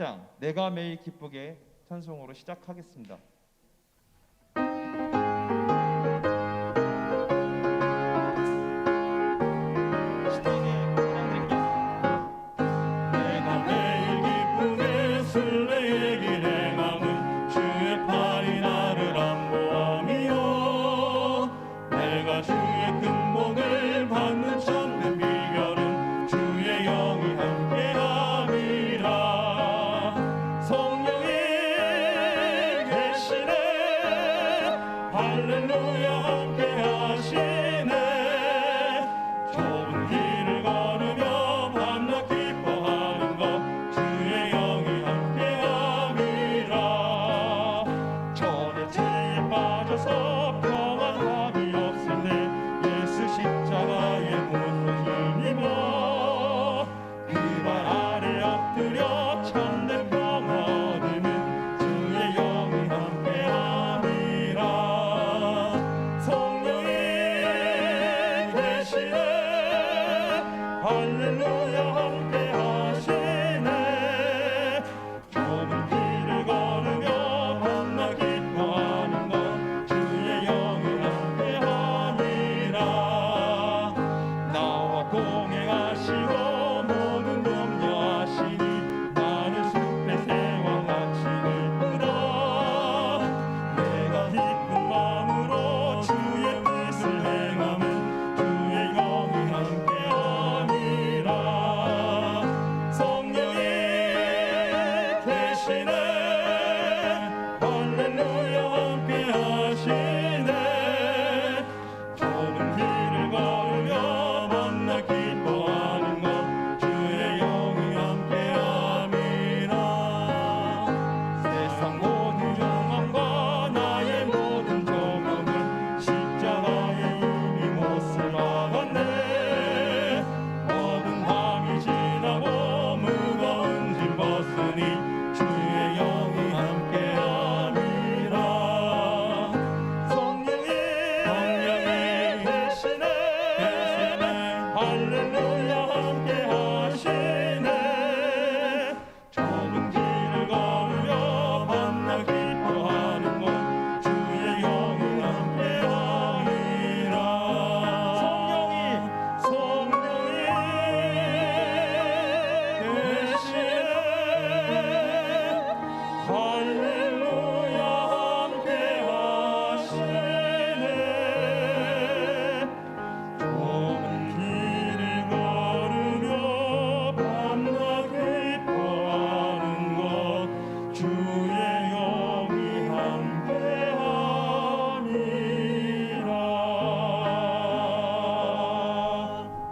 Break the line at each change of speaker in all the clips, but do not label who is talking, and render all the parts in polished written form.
10장 내가 매일 기쁘게 찬송으로 시작하겠습니다.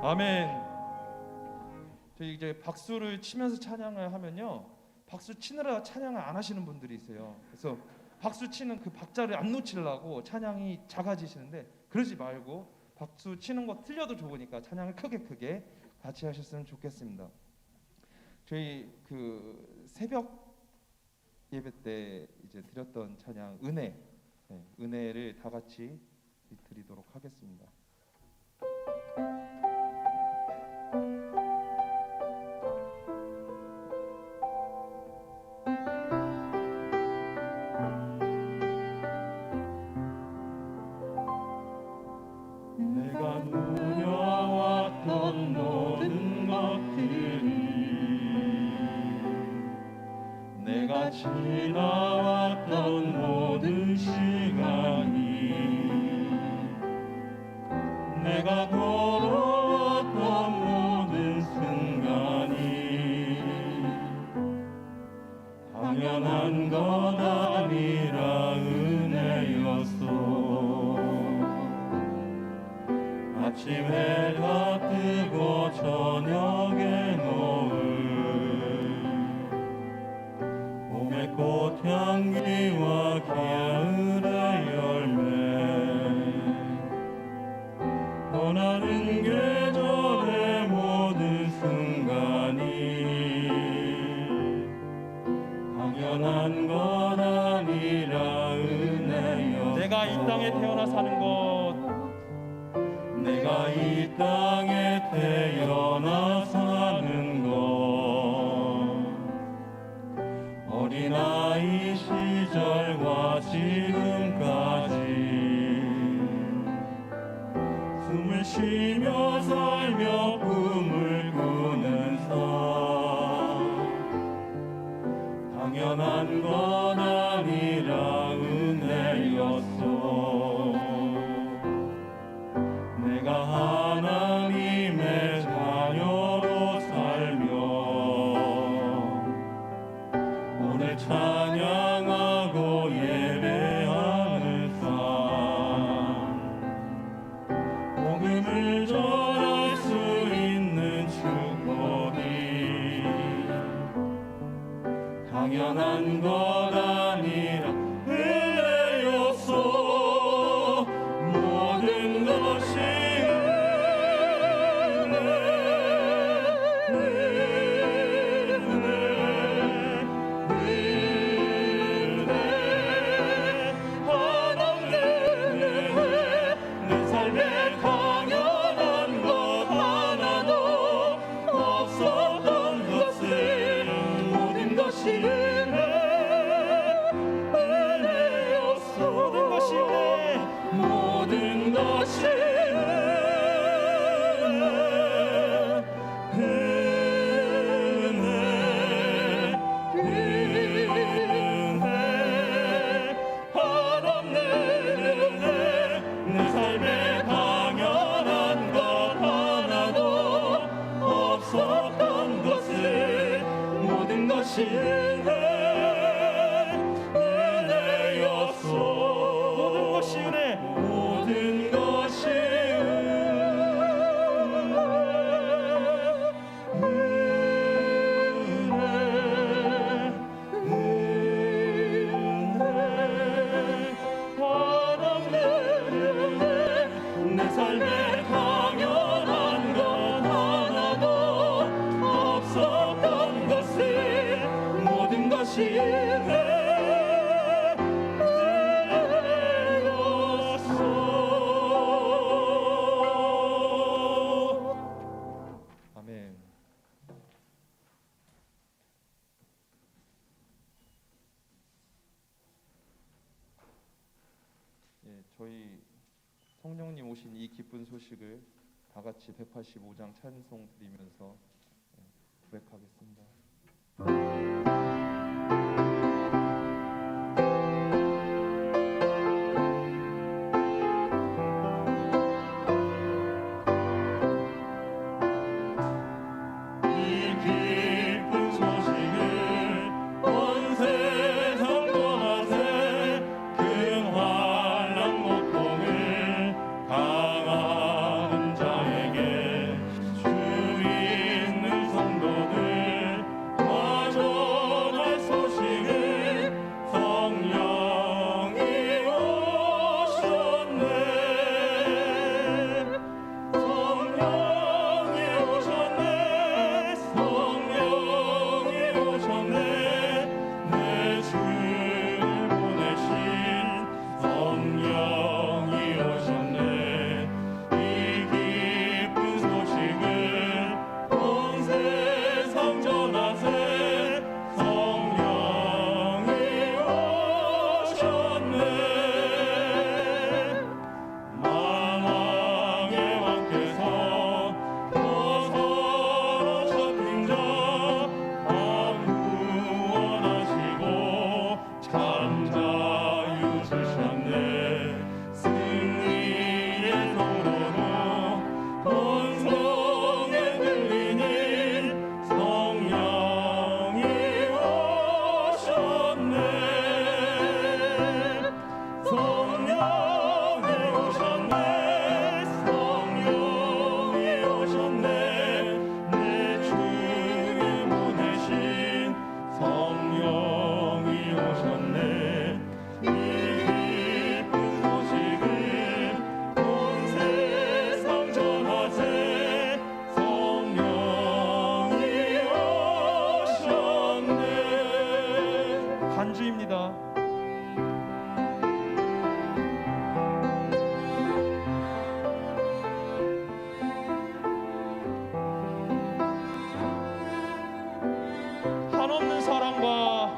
아멘. 저희 이제 박수를 치면서 찬양을 하면요, 박수 치느라 찬양을 안 하시는 분들이 있어요. 그래서 박수 치는 그 박자를 안 놓치려고 찬양이 작아지시는데, 그러지 말고 박수 치는 거 틀려도 좋으니까 찬양을 크게 같이 하셨으면 좋겠습니다. 저희 그 새벽 예배 때 이제 드렸던 찬양 은혜를 다 같이 드리도록 하겠습니다.
내가 누려왔던 모든 것들이, 내가 지나왔던 모든 시간이, 내가 걸어왔던 모든 순간이 당연한 것 아니라 은혜였소. 아침 해가 뜨고 저녁에 노을, 봄의 꽃향기와 가을의 열매, 변하는 계절의 모든 순간이 당연한 것 아니라 은혜여.
내가 이 땅에 태어나 사는 것,
내가 이 땅에 태어나 사는 것, 어린아이 시절과 지금까지 숨을 쉬며 살며 꿈을 꾸는 삶 당연한 건 아니라 은혜였소. 내가 하나님의 자녀로 살며 오늘 찬양하고 예배하는 삶 복음을 전할 수 있는 축복이 당연한 것 아니라 은혜였소. 모든 것이 내 삶에 당연한 것 하나도 없었던 것을 모든 것이 은혜였소. 모든 것이 한없는 은혜. 내 삶에 당연한 것 하나도 없었던 것을 모든 것이 은혜였소. 모든 것이 은혜. 모든 것이 내 삶에 당연한 것 하나도 없었던 것을 모든 것이 은혜였소.
아멘. 예, 저희 성령님 오신 이 기쁜 소식을 다 같이 185장 찬송 드리면서 고백하겠습니다.
이 기쁜 소식을 온 세상 전하세. 큰 환난 고통을 당하는 자에게 주 있는 성도들 다 전할 소식을 성령이 오셨네. 성령이 오셨네. 성령이 오셨네. 내 주를 보내신 성령이 오셨네. 이 기쁜 소식을 온 세상 전하세. 성령이 오셨네. 만왕의 왕께서 서러우셨던 자 다 구원하시고 잠자유 주셨네. 승리의 성도로 온 성에 들리니 성령이 오셨네. 성령이 오셨네. 성령이 오셨네. 내 주를 보내신 성령이 오셨네. 이 기쁜 소식을 온 세상 전하세. 성령이 오셨네.
간주입니다. 한없는 사랑과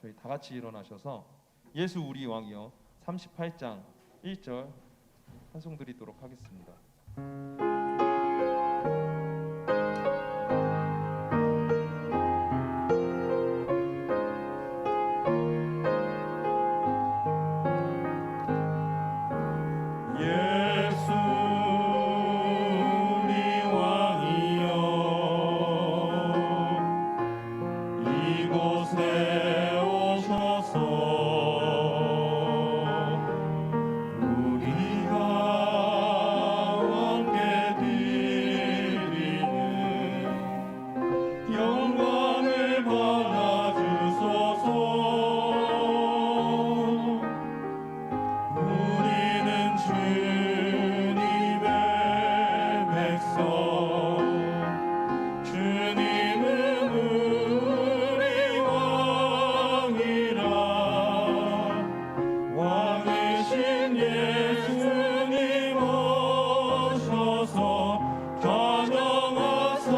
저희 다 같이 일어나셔서 예수 우리 왕이여 38장 1절 찬송 드리도록 하겠습니다.
예수 우리 왕이여 이곳에 오셔서 우리가 함께 드리는 영광을 받아주소서. 우리는 주님의 백성, 주님은 우리 왕이라. 왕이신 예수님 오셔서 다정하사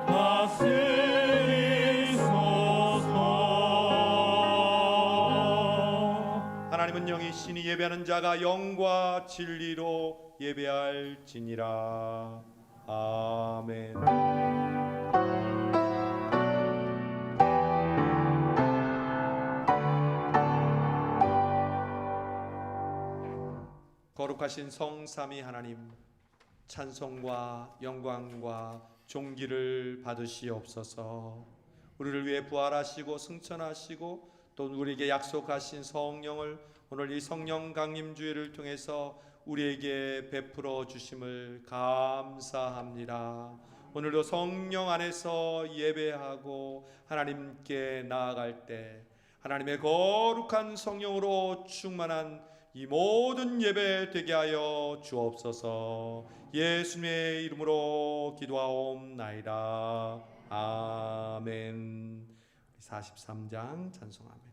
다스리소서.
하나님은 영이시니 예배하는 자가 영과 진리로 예배할지니라. 아멘. 거룩하신 성삼위 하나님, 찬송과 영광과 존귀를 받으시옵소서. 우리를 위해 부활하시고 승천하시고 또 우리에게 약속하신 성령을 오늘 이 성령 강림 주일을 통해서 우리에게 베풀어 주심을 감사합니다. 오늘도 성령 안에서 예배하고 하나님께 나아갈 때 하나님의 거룩한 성령으로 충만한 이 모든 예배 되게 하여 주옵소서. 예수님의 이름으로 기도하옵나이다. 아멘. 43장 찬송합니다.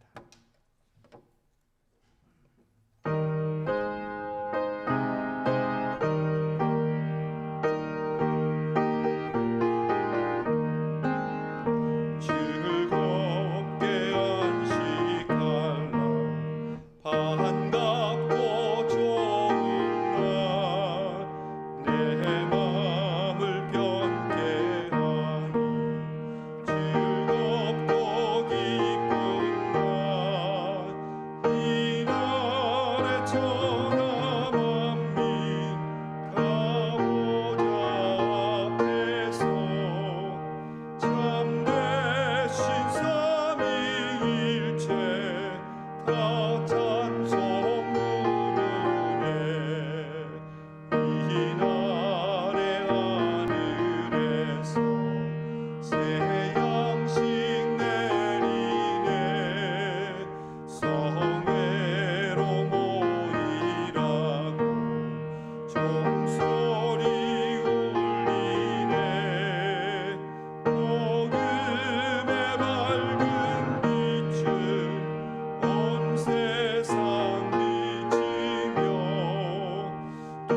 즐겁게 안식할라 반갑고 좋은 날 내 맘을 변케 하니 즐겁고 기쁜 날 이날에 천하 만민 가보자 앞에서 참되신 삼위일체 다 찬송 부르네. 이날의 하늘에서 새 양식 내리네. 성회로 모이라고 종소리 울리네. 복음의 밝은 빛을 온 세상 비치며 또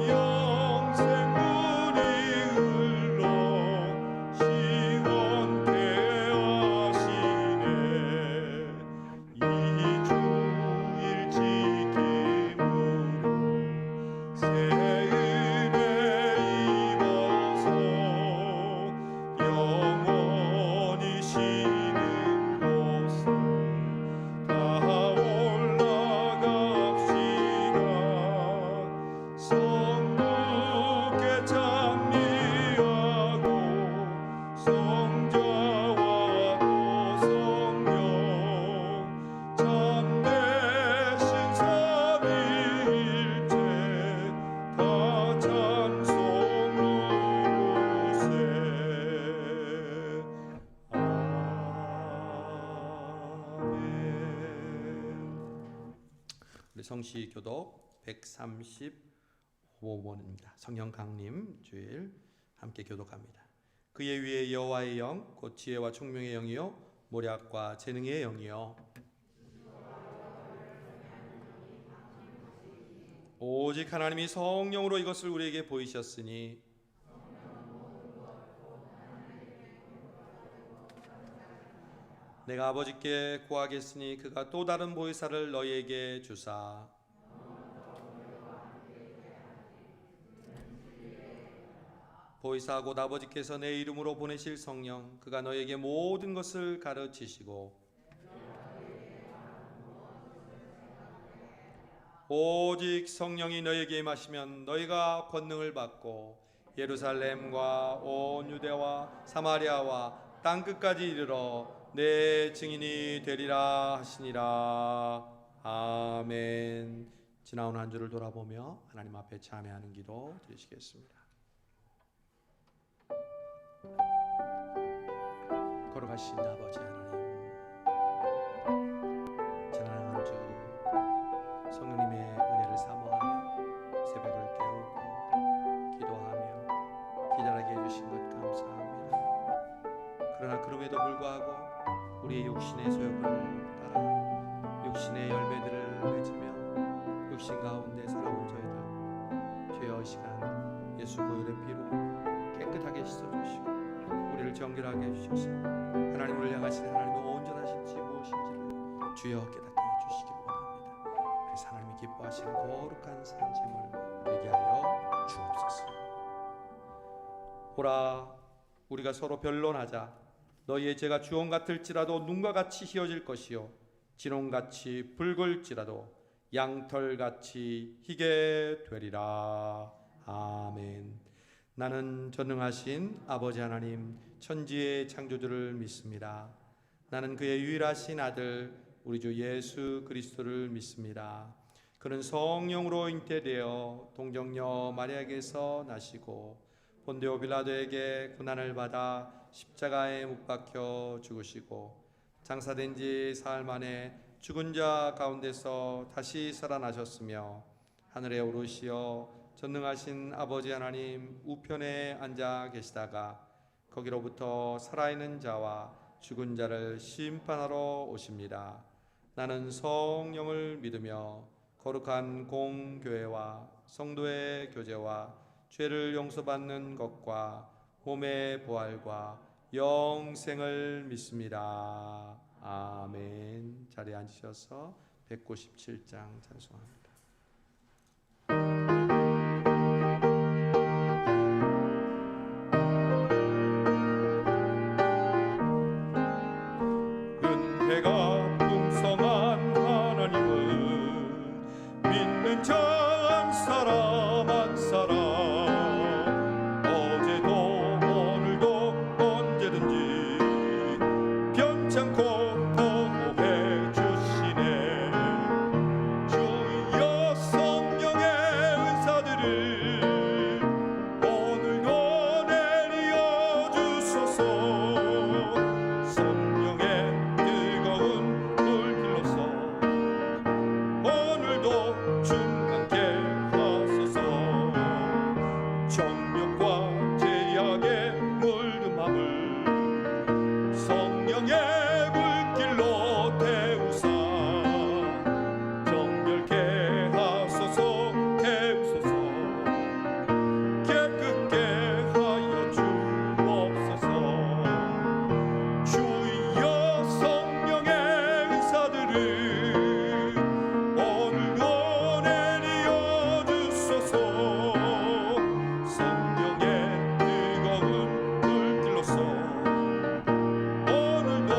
영생물이 흘러 시원케 하시네. 이 주일 지킴으로 새 은혜 입어서 영원히 쉬는 곳에 다 올라갑시다. 성부께 찬미하고 성자와 성령 참되신 삼위일체 다 찬송 부르세. 아멘. 우리 성시 교독 135번입니다. 성령 강림 주일 함께 교독합니다. 그의 위에 여호와의 영 곧 지혜와 총명의 영이요 모략과 재능의 영이요 오직 하나님이 성령으로 이것을 우리에게 보이셨으니 내가 아버지께 구하겠으니 그가 또 다른 보혜사를 너희에게 주사 보혜사 곧 아버지께서 내 이름으로 보내실 성령 그가 너희에게 모든 것을 가르치시고 오직 성령이 너희에게 임하시면 너희가 권능을 받고 예루살렘과 온 유대와 사마리아와 땅끝까지 이르러 내 증인이 되리라 하시니라. 아멘. 지나온 한 주를 돌아보며 하나님 앞에 참회하는 기도 드리시겠습니다. 걸어가신 아버지 하나님, 지난 한 주 성령님의 은혜를 사모하며 새벽을 깨우고 기도하며 기다리게 해주신 것 감사합니다. 그러나 그럼에도 불구하고 우리의 육신의 소욕을 따라 육신의 열매들을 맺으며 육신 가운데 살아온 저희들 주여 시간 예수 보혈의 피로 깨끗하게 씻어주시고 우리를 정결하게 해주셔서 하나님을 향하신 하나님의 온전하신지 무엇인지를 주여 깨닫게 해주시기를 원합니다. 그래서 하나님이 기뻐하시는 거룩한 산짐을 되게 하여 주옵소서. 보라, 우리가 서로 변론하자. 너희의 죄가 주홍 같을지라도 눈과 같이 희어질 것이요 진홍같이 붉을지라도 양털같이 희게 되리라. 아멘. 나는 전능하신 아버지 하나님 천지의 창조주를 믿습니다. 나는 그의 유일하신 아들 우리 주 예수 그리스도를 믿습니다. 그는 성령으로 잉태되어 동정녀 마리아에게서 나시고 본디오 빌라도에게 고난을 받아 십자가에 못 박혀 죽으시고 장사된 지 사흘 만에 죽은 자 가운데서 다시 살아나셨으며 하늘에 오르시어 전능하신 아버지 하나님 우편에 앉아 계시다가 거기로부터 살아있는 자와 죽은 자를 심판하러 오십니다. 나는 성령을 믿으며 거룩한 공교회와 성도의 교제와 죄를 용서받는 것과 몸의 부활과 영생을 믿습니다. 아멘. 자리에 앉으셔서 197장 찬송합니다.
은혜가 풍성한 하나님은 믿는 자 한 사람 한 사람 어제도 오늘도 언제든지 변찮고 보호해 주시네. 주여 성령의 은사들을 오늘도 내려 주소서. 성령의 뜨거운 불길로서 오늘도 충만케 하소서. 정욕과 제약에 물든 맘을 성령의 불길로 태우사 정결케 하소서. 태우소서. 깨끗게 하여 주옵소서. 주여 성령의 은사들을 오늘도 내려 주소서. 성령의 뜨거운 불길로서 오늘도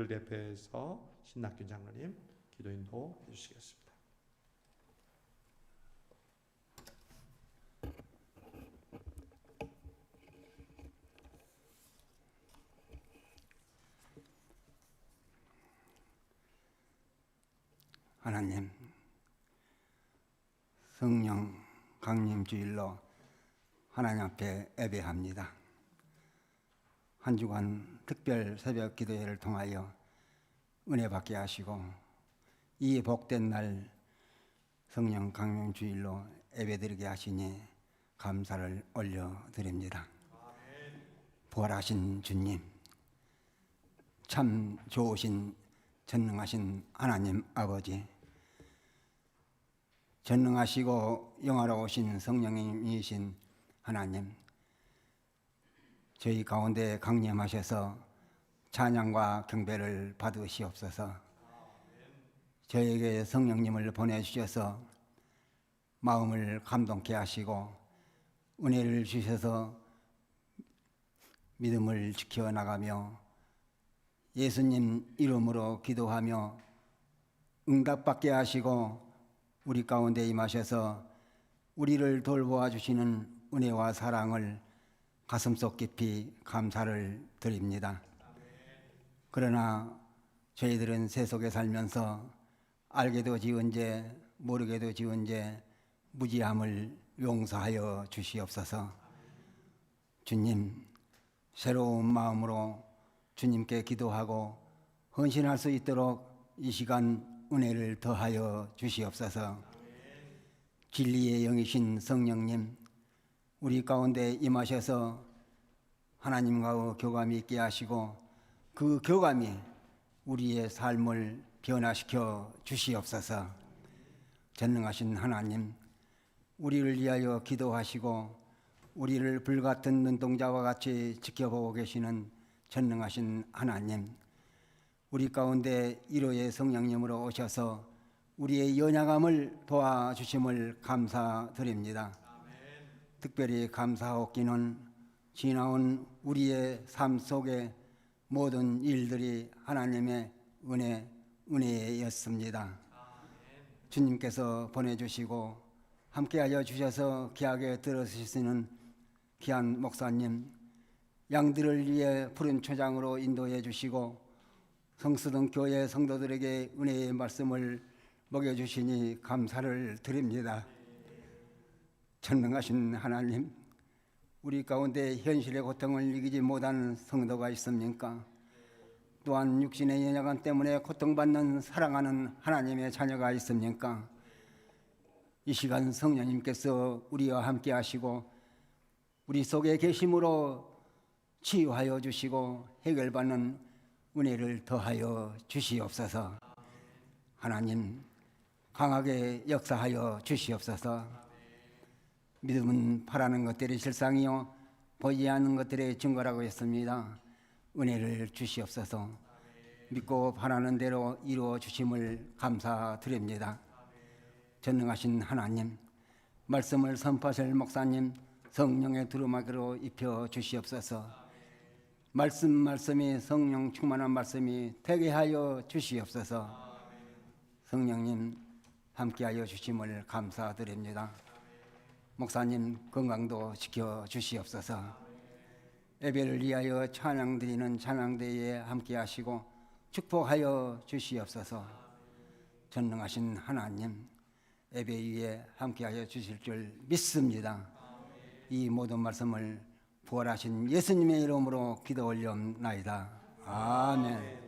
교회를 대표해서 신낙균 장로님 기도 인도해 주시겠습니다.
하나님, 성령 강림 주일로 하나님 앞에 예배합니다. 한 주간 특별 새벽 기도회를 통하여 은혜 받게 하시고 이 복된 날 성령 강림 주일로 예배드리게 하시니 감사를 올려드립니다. 부활하신 주님, 참 좋으신 전능하신 하나님 아버지, 전능하시고 영화로우신 성령님이신 하나님, 저희 가운데 강림하셔서 찬양과 경배를 받으시옵소서. 저에게 성령님을 보내주셔서 마음을 감동케 하시고 은혜를 주셔서 믿음을 지켜나가며 예수님 이름으로 기도하며 응답받게 하시고 우리 가운데 임하셔서 우리를 돌보아 주시는 은혜와 사랑을 가슴속 깊이 감사를 드립니다. 그러나 저희들은 세속에 살면서 알게도 지은 죄 모르게도 지은 죄 무지함을 용서하여 주시옵소서. 주님, 새로운 마음으로 주님께 기도하고 헌신할 수 있도록 이 시간 은혜를 더하여 주시옵소서. 진리의 영이신 성령님, 우리 가운데 임하셔서 하나님과의 교감이 있게 하시고 그 교감이 우리의 삶을 변화시켜 주시옵소서. 전능하신 하나님, 우리를 위하여 기도하시고 우리를 불같은 눈동자와 같이 지켜보고 계시는 전능하신 하나님, 우리 가운데 1호의 성령님으로 오셔서 우리의 연약함을 도와주심을 감사드립니다. 특별히 감사하옵기는 지나온 우리의 삶 속에 모든 일들이 하나님의 은혜였습니다. 주님께서 보내주시고 함께하여 주셔서 귀하게 들어주시는 귀한 목사님, 양들을 위해 푸른 초장으로 인도해 주시고 성수동 교회 성도들에게 은혜의 말씀을 먹여주시니 감사를 드립니다. 전능하신 하나님, 우리 가운데 현실의 고통을 이기지 못한 성도가 있습니까? 또한 육신의 연약함 때문에 고통받는 사랑하는 하나님의 자녀가 있습니까? 이 시간 성령님께서 우리와 함께 하시고 우리 속에 계심으로 치유하여 주시고 해결받는 은혜를 더하여 주시옵소서. 하나님, 강하게 역사하여 주시옵소서. 믿음은 바라는 것들이 실상이요 보이지 않는 것들의 증거라고 했습니다. 은혜를 주시옵소서. 믿고 바라는 대로 이루어 주심을 감사드립니다. 전능하신 하나님, 말씀을 선포하실 목사님 성령의 두루마기로 입혀 주시옵소서. 말씀이 성령 충만한 말씀이 되게 하여 주시옵소서. 성령님 함께하여 주심을 감사드립니다. 목사님 건강도 지켜 주시옵소서. 예배를 위하여 찬양드리는 찬양대회에 함께하시고 축복하여 주시옵소서. 전능하신 하나님, 예배 위에 함께하여 주실 줄 믿습니다. 이 모든 말씀을 부활하신 예수님의 이름으로 기도 올려옵나이다. 아멘.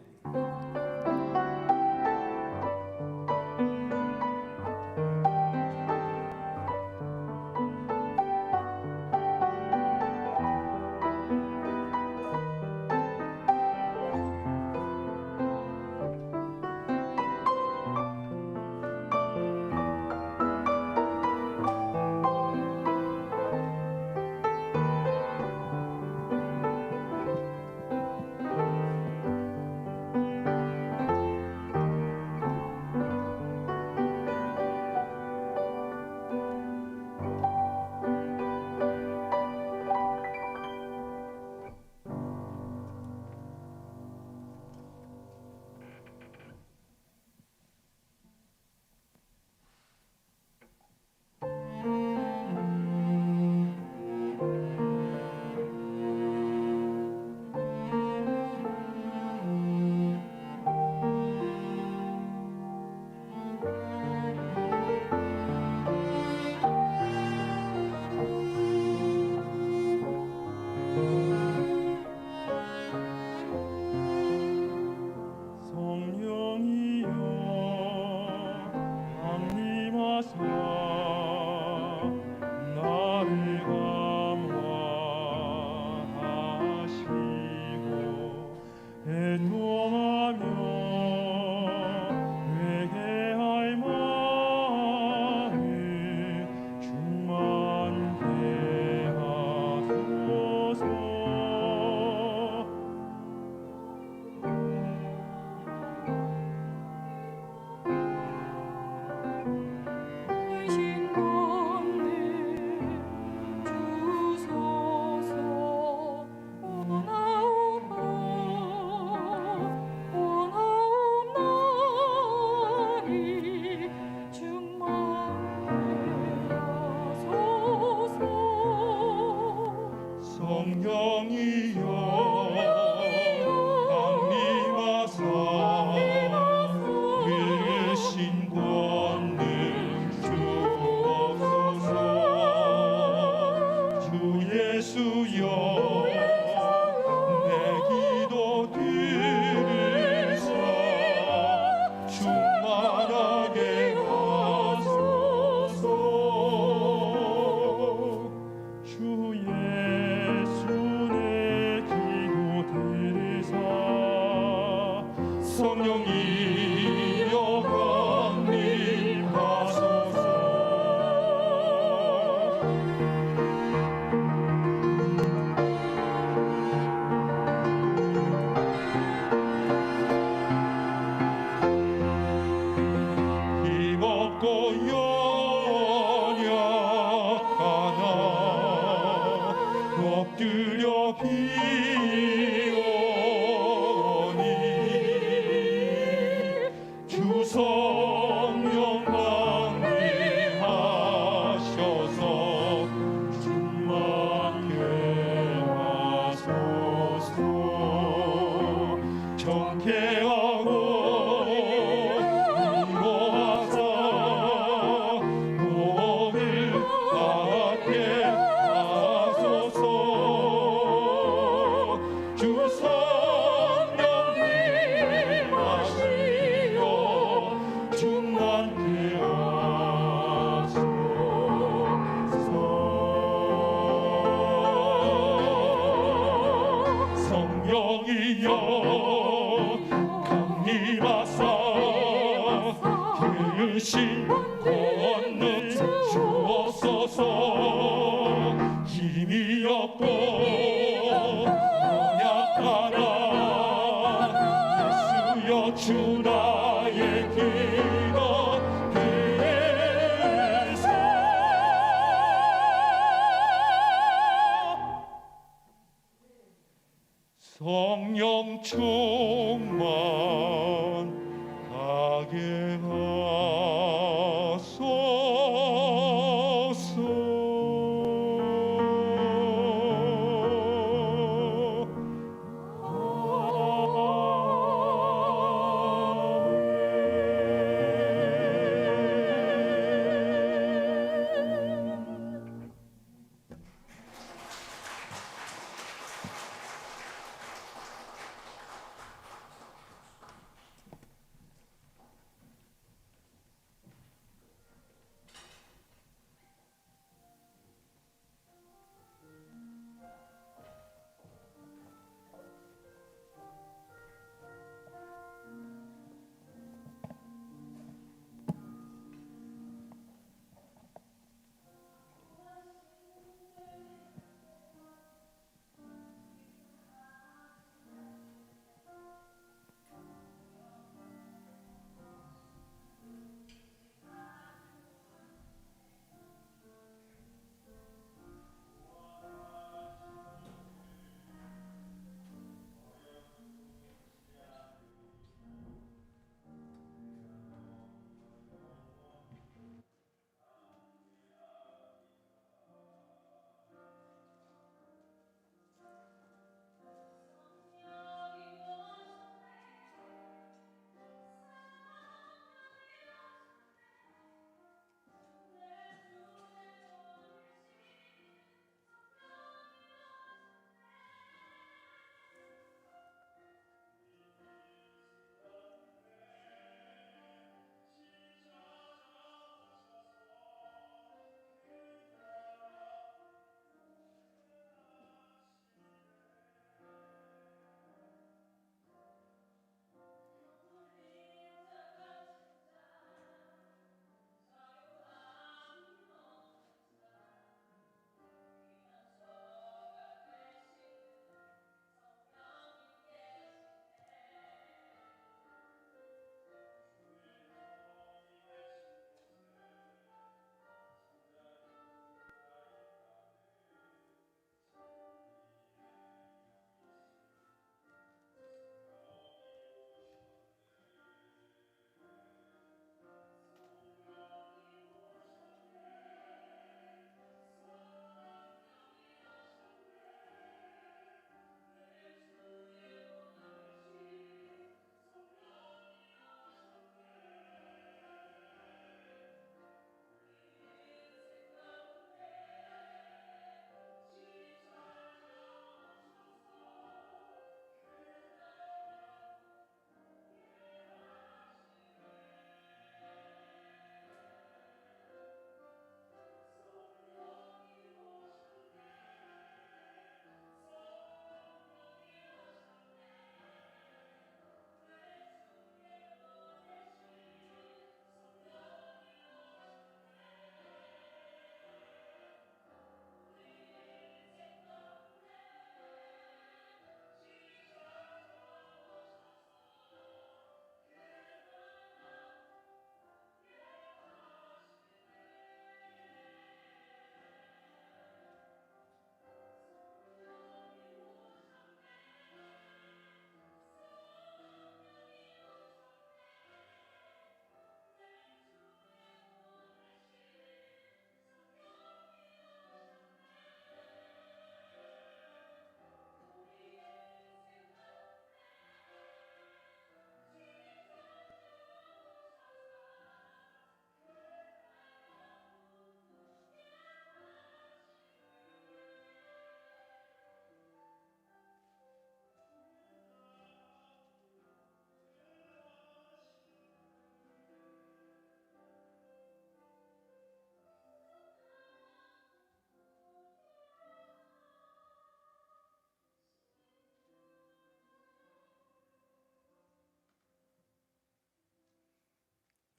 성령이여 강림하소서. 힘없고 연약하나 엎드려 비오니 주 성령 강림하셔서 충만케 하소서. 정케하고 인도하사 몸을 갖게 하소서. 주 성령님 하시어 충만케 하소서. 성령이여 강림하사 계신 권능 주옵소서. 힘이 없고 연약하나 예수여 주 나의 기도 되사. 성령 충만하게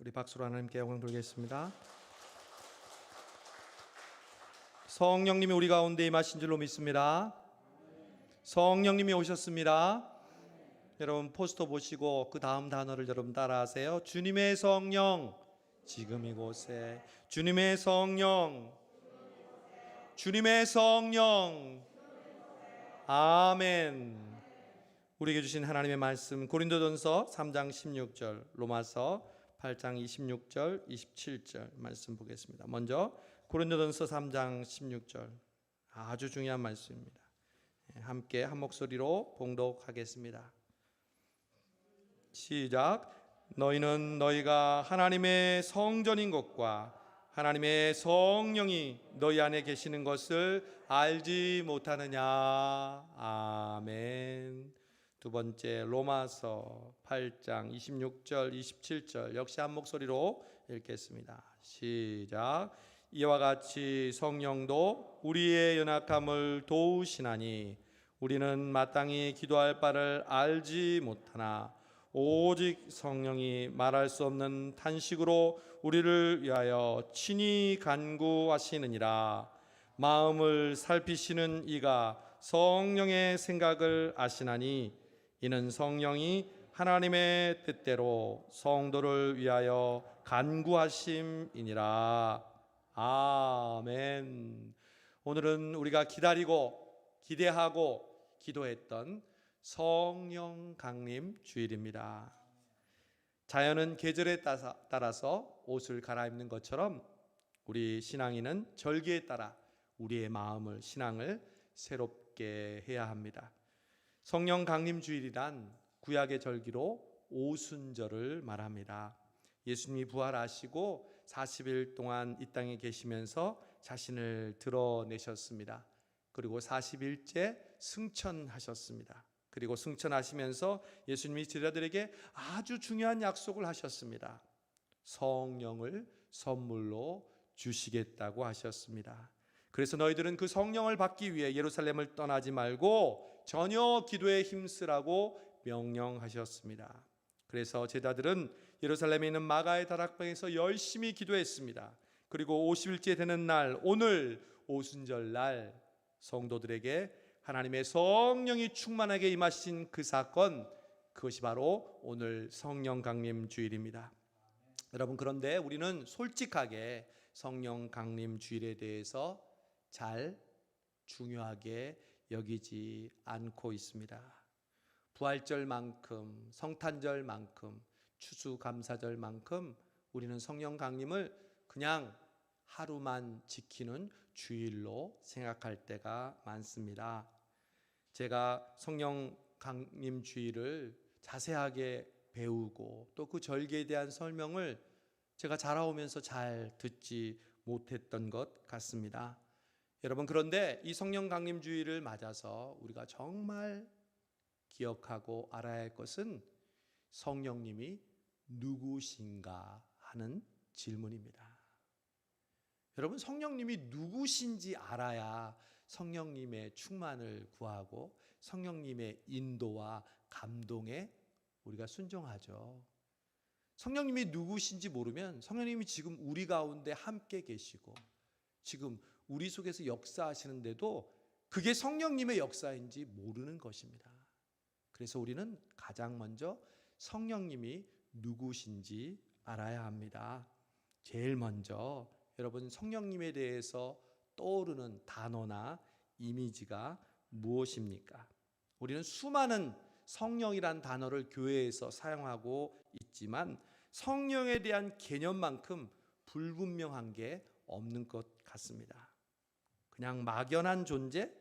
우리 박수로 하나님께 영광 돌리겠습니다. 성령님이 우리 가운데 임하신 줄로 믿습니다. 성령님이 오셨습니다. 여러분 포스터 보시고 그 다음 단어를 여러분 따라하세요. 주님의 성령 지금 이곳에. 주님의 성령, 주님의 성령. 아멘. 우리에게 주신 하나님의 말씀 고린도전서 3장 16절, 로마서 8장 26절, 27절 말씀 보겠습니다. 먼저 고린도전서 3장 16절, 아주 중요한 말씀입니다. 함께 한 목소리로 봉독하겠습니다. 시작. 너희는 너희가 하나님의 성전인 것과 하나님의 성령이 너희 안에 계시는 것을 알지 못하느냐. 아멘. 두 번째 로마서 8장 26절 27절 역시 한 목소리로 읽겠습니다. 시작. 이와 같이 성령도 우리의 연약함을 도우시나니 우리는 마땅히 기도할 바를 알지 못하나 오직 성령이 말할 수 없는 탄식으로 우리를 위하여 친히 간구하시느니라. 마음을 살피시는 이가 성령의 생각을 아시나니 이는 성령이 하나님의 뜻대로 성도를 위하여 간구하심이니라. 아멘. 오늘은 우리가 기다리고 기대하고 기도했던 성령 강림 주일입니다. 자연은 계절에 따라서 옷을 갈아입는 것처럼 우리 신앙인은 절기에 따라 우리의 마음을, 신앙을 새롭게 해야 합니다. 성령 강림 주일이란 구약의 절기로 오순절을 말합니다. 예수님이 부활하시고 40일 동안 이 땅에 계시면서 자신을 드러내셨습니다. 그리고 40일째 승천하셨습니다. 그리고 승천하시면서 예수님이 제자들에게 아주 중요한 약속을 하셨습니다. 성령을 선물로 주시겠다고 하셨습니다. 그래서 너희들은 그 성령을 받기 위해 예루살렘을 떠나지 말고 전혀 기도에 힘쓰라고 명령하셨습니다. 그래서 제자들은 예루살렘에 있는 마가의 다락방에서 열심히 기도했습니다. 그리고 50일째 되는 날, 오늘 오순절 날 성도들에게 하나님의 성령이 충만하게 임하신 그 사건, 그것이 바로 오늘 성령 강림 주일입니다. 여러분, 그런데 우리는 솔직하게 성령 강림 주일에 대해서 잘 중요하게 여기지 않고 있습니다. 부활절만큼, 성탄절만큼, 추수감사절만큼 우리는 성령 강림을 그냥 하루만 지키는 주일로 생각할 때가 많습니다. 제가 성령 강림 주일을 자세하게 배우고 또 그 절기에 대한 설명을 제가 자라오면서 잘 듣지 못했던 것 같습니다. 여러분, 그런데 이 성령 강림 주일을 맞아서 우리가 정말 기억하고 알아야 할 것은 성령님이 누구신가 하는 질문입니다. 여러분, 성령님이 누구신지 알아야 성령님의 충만을 구하고 성령님의 인도와 감동에 우리가 순종하죠. 성령님이 누구신지 모르면 성령님이 지금 우리 가운데 함께 계시고 지금 우리 속에서 역사하시는데도 그게 성령님의 역사인지 모르는 것입니다. 그래서 우리는 가장 먼저 성령님이 누구신지 알아야 합니다. 제일 먼저 여러분, 성령님에 대해서 떠오르는 단어나 이미지가 무엇입니까? 우리는 수많은 성령이란 단어를 교회에서 사용하고 있지만 성령에 대한 개념만큼 불분명한 게 없는 것 같습니다. 그냥 막연한 존재,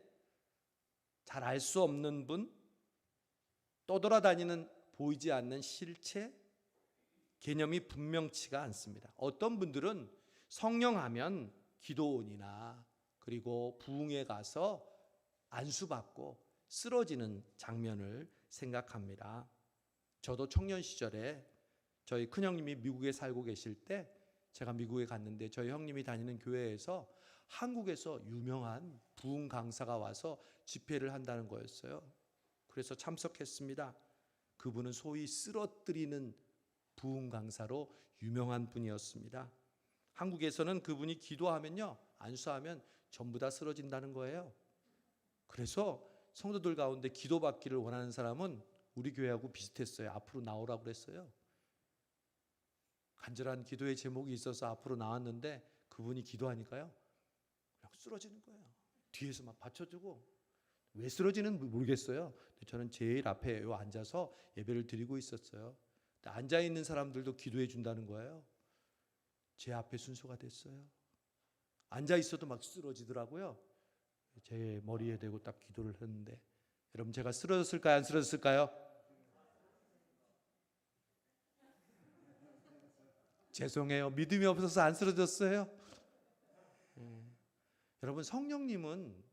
잘 알 수 없는 분, 떠돌아다니는 보이지 않는 실체, 개념이 분명치가 않습니다. 어떤 분들은 성령하면 기도원이나 그리고 부흥에 가서 안수받고 쓰러지는 장면을 생각합니다. 저도 청년 시절에 저희 큰형님이 미국에 살고 계실 때 제가 미국에 갔는데 저희 형님이 다니는 교회에서 한국에서 유명한 부흥 강사가 와서 집회를 한다는 거였어요. 그래서 참석했습니다. 그분은 소위 쓰러뜨리는 부흥 강사로 유명한 분이었습니다. 한국에서는 그분이 기도하면요, 안수하면 전부 다 쓰러진다는 거예요. 그래서 성도들 가운데 기도받기를 원하는 사람은 우리 교회하고 비슷했어요. 앞으로 나오라고 그랬어요. 간절한 기도의 제목이 있어서 앞으로 나왔는데 그분이 기도하니까요, 그냥 쓰러지는 거예요. 뒤에서 막 받쳐주고. 왜 쓰러지는지 모르겠어요. 저는 제일 앞에 앉아서 예배를 드리고 있었어요. 앉아있는 사람들도 기도해 준다는 거예요. 제 앞에 순서가 됐어요. 앉아있어도 막 쓰러지더라고요. 제 머리에 대고 딱 기도를 했는데, 여러분 제가 쓰러졌을까요? 안 쓰러졌을까요? 죄송해요. 믿음이 없어서 안 쓰러졌어요. 여러분, 성령님은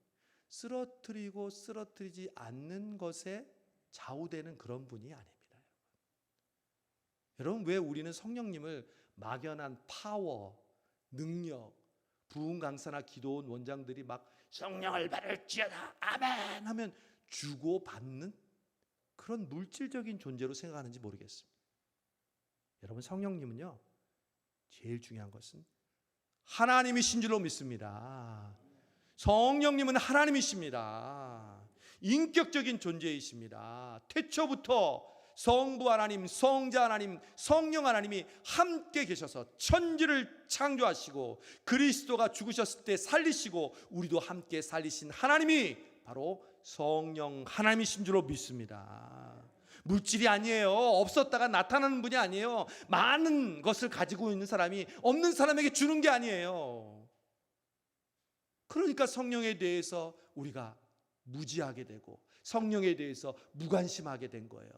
쓰러뜨리고 쓰러뜨리지 않는 것에 좌우되는 그런 분이 아닙니다. 여러분, 왜 우리는 성령님을 막연한 파워, 능력, 부흥 강사나 기도원 원장들이 막 성령을 받을지어다 아멘 하면 주고받는 그런 물질적인 존재로 생각하는지 모르겠습니다. 여러분, 성령님은요, 제일 중요한 것은 하나님이신 줄로 믿습니다. 성령님은 하나님이십니다. 인격적인 존재이십니다. 태초부터 성부 하나님, 성자 하나님, 성령 하나님이 함께 계셔서 천지를 창조하시고 그리스도가 죽으셨을 때 살리시고 우리도 함께 살리신 하나님이 바로 성령 하나님이신 줄로 믿습니다. 물질이 아니에요. 없었다가 나타나는 분이 아니에요. 많은 것을 가지고 있는 사람이 없는 사람에게 주는 게 아니에요. 그러니까 성령에 대해서 우리가 무지하게 되고 성령에 대해서 무관심하게 된 거예요.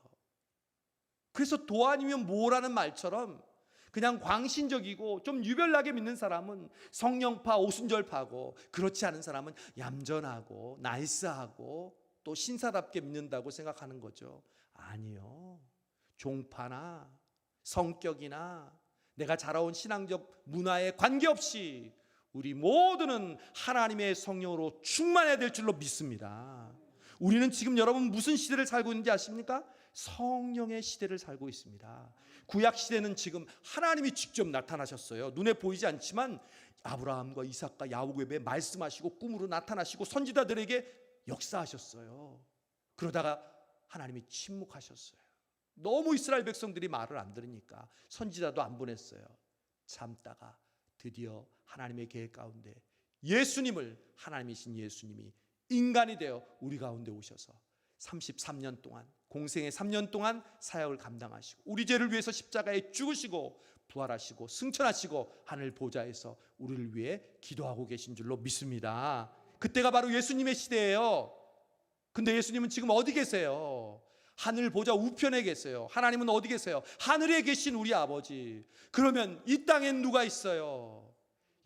그래서 도 아니면 뭐라는 말처럼 그냥 광신적이고 좀 유별나게 믿는 사람은 성령파, 오순절파고, 그렇지 않은 사람은 얌전하고 나이스하고 또 신사답게 믿는다고 생각하는 거죠. 아니요. 종파나 성격이나 내가 자라온 신앙적 문화에 관계없이 우리 모두는 하나님의 성령으로 충만해야 될 줄로 믿습니다. 우리는 지금 여러분 무슨 시대를 살고 있는지 아십니까? 성령의 시대를 살고 있습니다. 구약 시대는 지금 하나님이 직접 나타나셨어요. 눈에 보이지 않지만 아브라함과 이삭과 야곱에게 말씀하시고 꿈으로 나타나시고 선지자들에게 역사하셨어요. 그러다가 하나님이 침묵하셨어요. 너무 이스라엘 백성들이 말을 안 들으니까 선지자도 안 보냈어요. 참다가 드디어 하나님의 계획 가운데 예수님을, 하나님이신 예수님이 인간이 되어 우리 가운데 오셔서 33년 동안, 공생의 3년 동안 사역을 감당하시고 우리 죄를 위해서 십자가에 죽으시고 부활하시고 승천하시고 하늘 보좌에서 우리를 위해 기도하고 계신 줄로 믿습니다. 그때가 바로 예수님의 시대예요. 근데 예수님은 지금 어디 계세요? 하늘 보좌 우편에 계세요. 하나님은 어디 계세요? 하늘에 계신 우리 아버지. 그러면 이 땅엔 누가 있어요?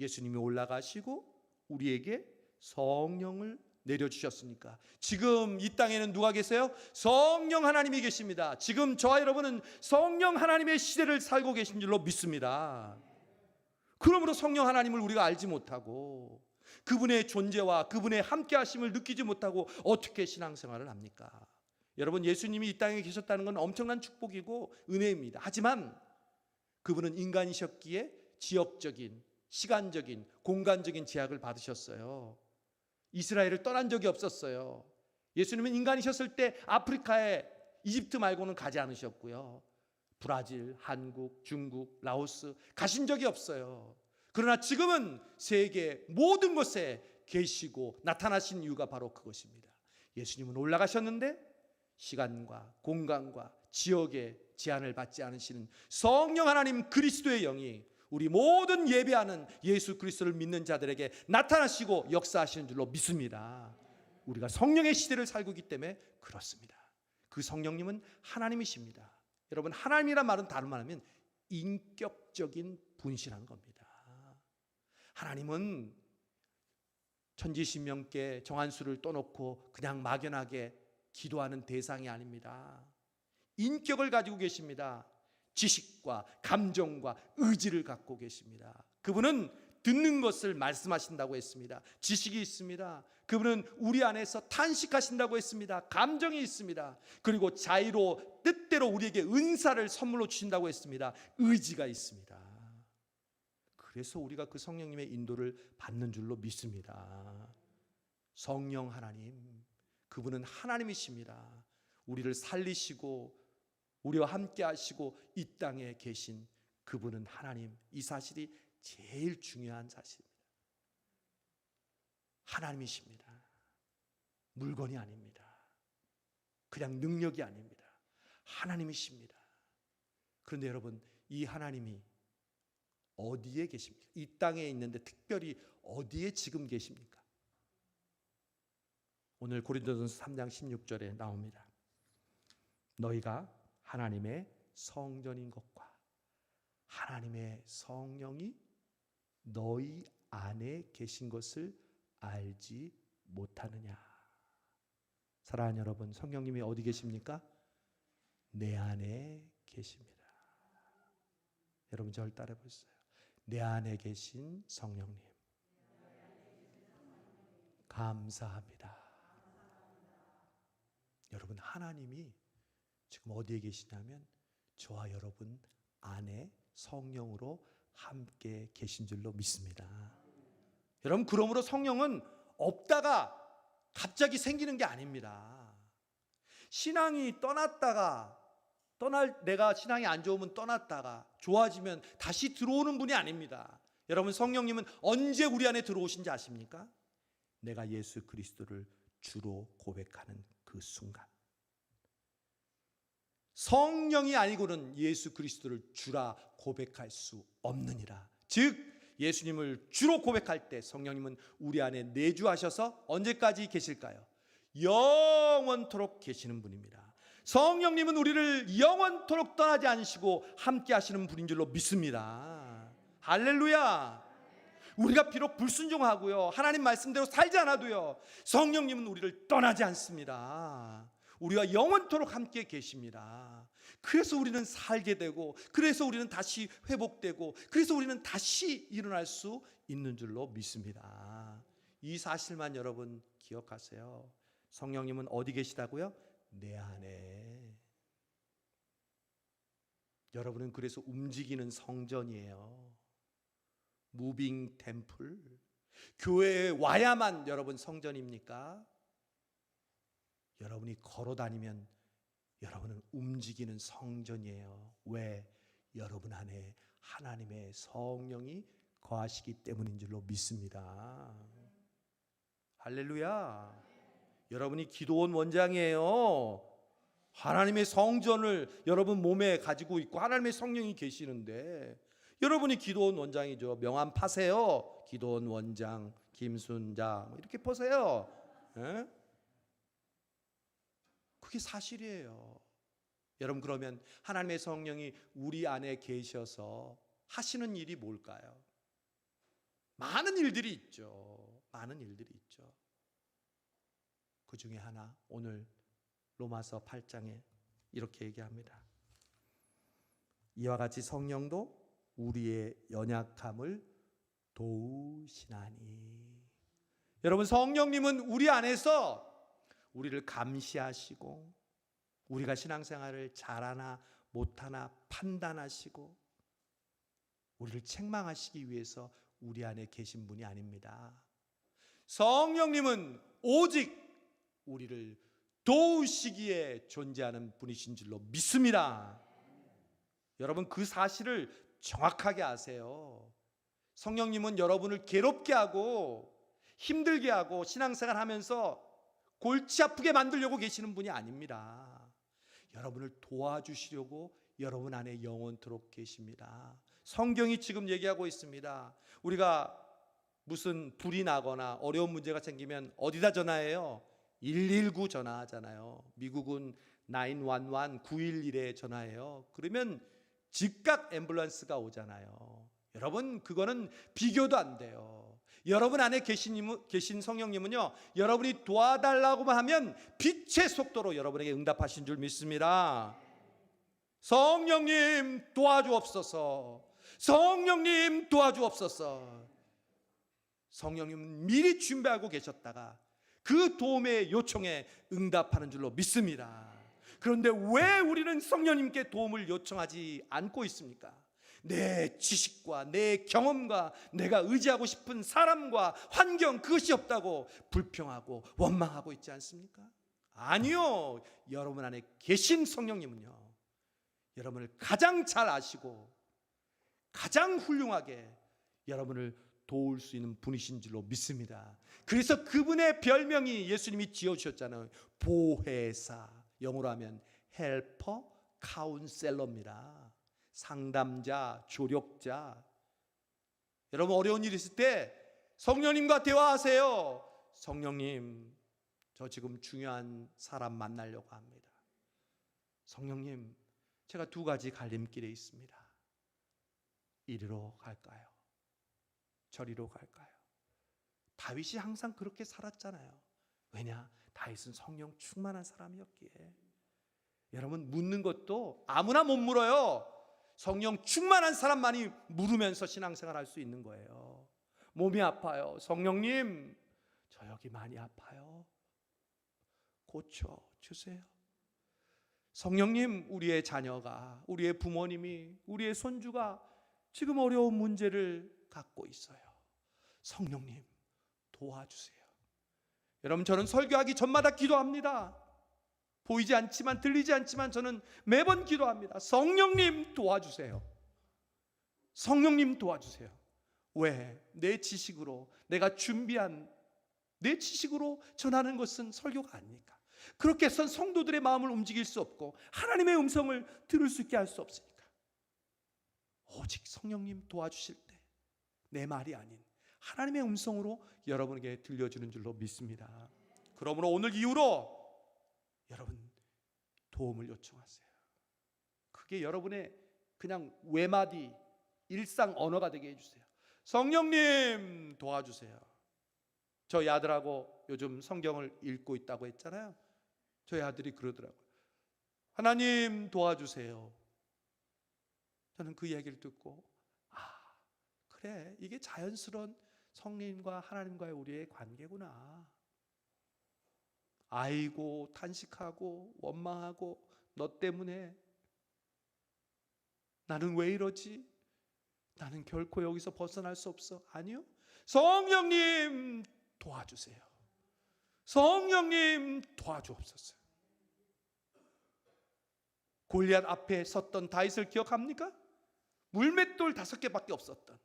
예수님이 올라가시고 우리에게 성령을 내려주셨으니까 지금 이 땅에는 누가 계세요? 성령 하나님이 계십니다. 지금 저와 여러분은 성령 하나님의 시대를 살고 계신 줄로 믿습니다. 그러므로 성령 하나님을 우리가 알지 못하고 그분의 존재와 그분의 함께하심을 느끼지 못하고 어떻게 신앙생활을 합니까? 여러분, 예수님이 이 땅에 계셨다는 건 엄청난 축복이고 은혜입니다. 하지만 그분은 인간이셨기에 지역적인, 시간적인, 공간적인 제약을 받으셨어요. 이스라엘을 떠난 적이 없었어요. 예수님은 인간이셨을 때 아프리카에 이집트 말고는 가지 않으셨고요. 브라질, 한국, 중국, 라오스 가신 적이 없어요. 그러나 지금은 세계 모든 곳에 계시고 나타나신 이유가 바로 그것입니다. 예수님은 올라가셨는데 시간과 공간과 지역의 제한을 받지 않으시는 성령 하나님 그리스도의 영이 우리 모든 예배하는 예수 그리스도를 믿는 자들에게 나타나시고 역사하시는 줄로 믿습니다. 우리가 성령의 시대를 살고 있기 때문에 그렇습니다. 그 성령님은 하나님이십니다. 여러분, 하나님이란 말은 다른 말하면 인격적인 분이라는 겁니다. 하나님은 천지신명께 정한수를 떠놓고 그냥 막연하게 기도하는 대상이 아닙니다. 인격을 가지고 계십니다. 지식과 감정과 의지를 갖고 계십니다. 그분은 듣는 것을 말씀하신다고 했습니다. 지식이 있습니다. 그분은 우리 안에서 탄식하신다고 했습니다. 감정이 있습니다. 그리고 자의로 뜻대로 우리에게 은사를 선물로 주신다고 했습니다. 의지가 있습니다. 그래서 우리가 그 성령님의 인도를 받는 줄로 믿습니다. 성령 하나님, 그분은 하나님이십니다. 우리를 살리시고 우리와 함께 하시고 이 땅에 계신 그분은 하나님. 이 사실이 제일 중요한 사실입니다. 하나님이십니다. 물건이 아닙니다. 그냥 능력이 아닙니다. 하나님이십니다. 그런데 여러분, 이 하나님이 어디에 계십니까? 이 땅에 있는데 특별히 어디에 지금 계십니까? 오늘 고린도전서 3장 16절에 나옵니다. 너희가 하나님의 성전인 것과 하나님의 성령이 너희 안에 계신 것을 알지 못하느냐. 사랑하는 여러분, 성령님이 어디 계십니까? 내 안에 계십니다. 여러분, 저를 따라 보세요. 내 안에 계신 성령님, 감사합니다. 여러분, 하나님이 지금 어디에 계시냐면 저와 여러분 안에 성령으로 함께 계신 줄로 믿습니다. 여러분, 그러므로 성령은 없다가 갑자기 생기는 게 아닙니다. 신앙이 내가 신앙이 안 좋으면 떠났다가 좋아지면 다시 들어오는 분이 아닙니다. 여러분, 성령님은 언제 우리 안에 들어오신지 아십니까? 내가 예수 그리스도를 주로 고백하는 그 순간. 성령이 아니고는 예수 그리스도를 주라 고백할 수 없느니라. 즉 예수님을 주로 고백할 때 성령님은 우리 안에 내주하셔서 언제까지 계실까요? 영원토록 계시는 분입니다. 성령님은 우리를 영원토록 떠나지 않으시고 함께 하시는 분인 줄로 믿습니다. 할렐루야. 우리가 비록 불순종하고요, 하나님 말씀대로 살지 않아도요, 성령님은 우리를 떠나지 않습니다. 우리와 영원토록 함께 계십니다. 그래서 우리는 살게 되고, 그래서 우리는 다시 회복되고, 그래서 우리는 다시 일어날 수 있는 줄로 믿습니다. 이 사실만 여러분 기억하세요. 성령님은 어디 계시다고요? 내 안에. 여러분은 그래서 움직이는 성전이에요. 무빙 템플. 교회에 와야만 여러분 성전입니까? 여러분이 걸어 다니면 여러분은 움직이는 성전이에요. 왜? 여러분 안에 하나님의 성령이 거하시기 때문인 줄로 믿습니다. 할렐루야. 여러분이 기도원 원장이에요. 하나님의 성전을 여러분 몸에 가지고 있고 하나님의 성령이 계시는데 여러분이 기도원 원장이죠. 명함 파세요. 기도원 원장 김순자 이렇게 보세요. 에? 그게 사실이에요. 여러분, 그러면 하나님의 성령이 우리 안에 계셔서 하시는 일이 뭘까요? 많은 일들이 있죠. 많은 일들이 있죠. 그 중에 하나, 오늘 로마서 8장에 이렇게 얘기합니다. 이와 같이 성령도 우리의 연약함을 도우시나니. 여러분, 성령님은 우리 안에서 우리를 감시하시고 우리가 신앙생활을 잘하나 못하나 판단하시고 우리를 책망하시기 위해서 우리 안에 계신 분이 아닙니다. 성령님은 오직 우리를 도우시기에 존재하는 분이신 줄로 믿습니다. 여러분, 그 사실을 정확하게 아세요. 성령님은 여러분을 괴롭게 하고 힘들게 하고 신앙생활 하면서 골치 아프게 만들려고 계시는 분이 아닙니다. 여러분을 도와주시려고 여러분 안에 영원토록 계십니다. 성경이 지금 얘기하고 있습니다. 우리가 무슨 불이 나거나 어려운 문제가 생기면 어디다 전화해요? 119 전화하잖아요. 미국은 911, 911에 전화해요. 그러면 즉각 앰뷸런스가 오잖아요. 여러분, 그거는 비교도 안 돼요. 여러분 안에 계신 성령님은요, 여러분이 도와달라고만 하면 빛의 속도로 여러분에게 응답하신 줄 믿습니다. 성령님 도와주옵소서. 성령님 도와주옵소서. 성령님은 미리 준비하고 계셨다가 그 도움의 요청에 응답하는 줄로 믿습니다. 그런데 왜 우리는 성령님께 도움을 요청하지 않고 있습니까? 내 지식과 내 경험과 내가 의지하고 싶은 사람과 환경, 그것이 없다고 불평하고 원망하고 있지 않습니까? 아니요. 여러분 안에 계신 성령님은요, 여러분을 가장 잘 아시고 가장 훌륭하게 여러분을 도울 수 있는 분이신 줄로 믿습니다. 그래서 그분의 별명이 예수님이 지어주셨잖아요. 보혜사, 영어로 하면 헬퍼 카운셀러입니다. 상담자, 조력자. 여러분 어려운 일 있을 때 성령님과 대화하세요. 성령님, 저 지금 중요한 사람 만나려고 합니다. 성령님, 제가 두 가지 갈림길에 있습니다. 이리로 갈까요? 저리로 갈까요? 다윗이 항상 그렇게 살았잖아요. 왜냐? 다윗은 성령 충만한 사람이었기에. 여러분 묻는 것도 아무나 못 물어요. 성령 충만한 사람만이 물으면서 신앙생활 할 수 있는 거예요. 몸이 아파요. 성령님, 저 여기 많이 아파요. 고쳐주세요. 성령님, 우리의 자녀가, 우리의 부모님이, 우리의 손주가 지금 어려운 문제를 갖고 있어요. 성령님, 도와주세요. 여러분, 저는 설교하기 전마다 기도합니다. 보이지 않지만, 들리지 않지만 저는 매번 기도합니다. 성령님 도와주세요. 성령님 도와주세요. 왜? 내 지식으로, 내가 준비한 내 지식으로 전하는 것은 설교가 아닙니까? 그렇게 해서 성도들의 마음을 움직일 수 없고 하나님의 음성을 들을 수 있게 할 수 없으니까 오직 성령님 도와주실 때 내 말이 아닌 하나님의 음성으로 여러분에게 들려주는 줄로 믿습니다. 그러므로 오늘 이후로 여러분 도움을 요청하세요. 그게 여러분의 그냥 외마디 일상 언어가 되게 해주세요. 성령님 도와주세요. 저희 아들하고 요즘 성경을 읽고 있다고 했잖아요. 저희 아들이 그러더라고요. 하나님 도와주세요. 저는 그 얘기를 듣고 그래, 이게 자연스러운 성령님과 하나님과의 우리의 관계구나. 아이고 탄식하고 원망하고 너 때문에 나는 왜 이러지? 나는 결코 여기서 벗어날 수 없어. 아니요. 성령님 도와주세요. 성령님 도와주옵소서. 골리앗 앞에 섰던 다윗을 기억합니까? 물맷돌 5개밖에 없었던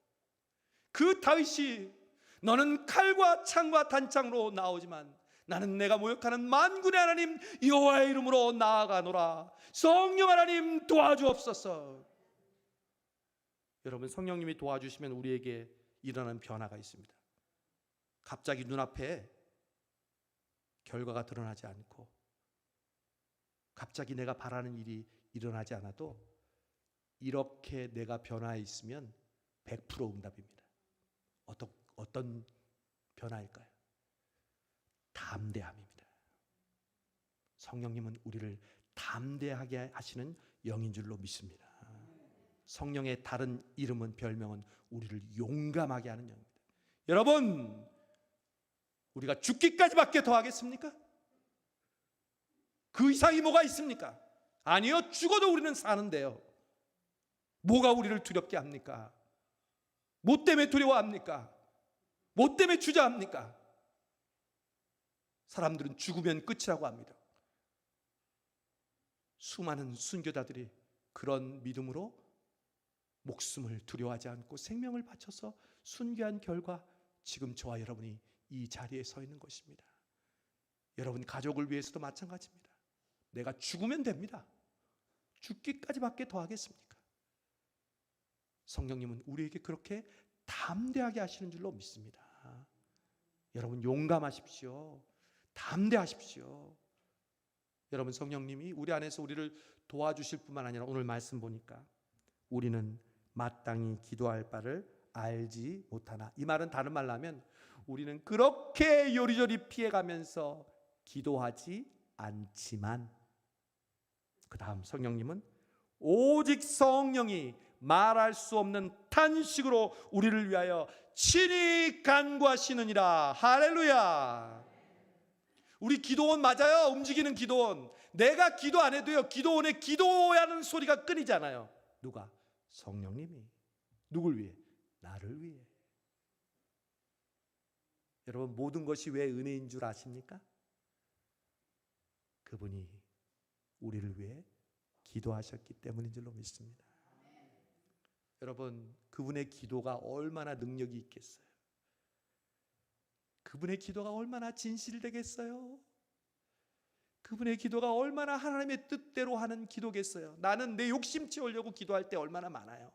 그 다윗이 너는 칼과 창과 단창으로 나오지만 나는 내가 모욕하는 만군의 하나님 여호와의 이름으로 나아가노라. 성령 하나님 도와주옵소서. 여러분, 성령님이 도와주시면 우리에게 일어나는 변화가 있습니다. 갑자기 눈앞에 결과가 드러나지 않고 갑자기 내가 바라는 일이 일어나지 않아도 이렇게 내가 변화해 있으면 100% 응답입니다. 어떤 변화일까요? 담대함입니다. 성령님은 우리를 담대하게 하시는 영인 줄로 믿습니다. 성령의 다른 이름은, 별명은 우리를 용감하게 하는 영입니다. 여러분, 우리가 죽기까지밖에 더 하겠습니까? 그 이상이 뭐가 있습니까? 아니요. 죽어도 우리는 사는데요. 뭐가 우리를 두렵게 합니까? 뭐 때문에 두려워합니까? 뭐 때문에 주저합니까? 사람들은 죽으면 끝이라고 합니다. 수많은 순교자들이 그런 믿음으로 목숨을 두려워하지 않고 생명을 바쳐서 순교한 결과 지금 저와 여러분이 이 자리에 서 있는 것입니다. 여러분 가족을 위해서도 마찬가지입니다. 내가 죽으면 됩니다. 죽기까지밖에 더 하겠습니까? 성령님은 우리에게 그렇게 담대하게 하시는 줄로 믿습니다. 여러분 용감하십시오. 담대하십시오. 여러분, 성령님이 우리 안에서 우리를 도와주실 뿐만 아니라 오늘 말씀 보니까 우리는 마땅히 기도할 바를 알지 못하나, 이 말은 다른 말로 하면 우리는 그렇게 요리조리 피해가면서 기도하지 않지만, 그 다음 성령님은 오직 성령이 말할 수 없는 탄식으로 우리를 위하여 친히 간구하시느니라. 할렐루야. 우리 기도원 맞아요. 움직이는 기도원. 내가 기도 안 해도요, 기도원의 기도하는 소리가 끊이잖아요. 누가? 성령님이. 누굴 위해? 나를 위해. 여러분, 모든 것이 왜 은혜인 줄 아십니까? 그분이 우리를 위해 기도하셨기 때문인 줄로 믿습니다. 여러분, 그분의 기도가 얼마나 능력이 있겠어요? 그분의 기도가 얼마나 진실되겠어요? 그분의 기도가 얼마나 하나님의 뜻대로 하는 기도겠어요? 나는 내 욕심 채우려고 기도할 때 얼마나 많아요.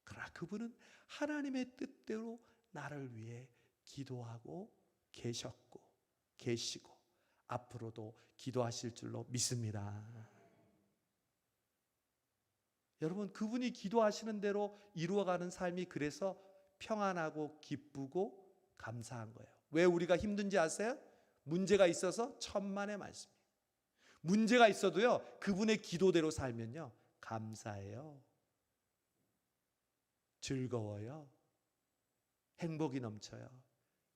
그러나 그분은 하나님의 뜻대로 나를 위해 기도하고 계셨고 계시고 앞으로도 기도하실 줄로 믿습니다. 여러분, 그분이 기도하시는 대로 이루어가는 삶이 그래서 평안하고 기쁘고 감사한 거예요. 왜 우리가 힘든지 아세요? 문제가 있어서 천만의 말씀이에요. 문제가 있어도요, 그분의 기도대로 살면요, 감사해요. 즐거워요. 행복이 넘쳐요.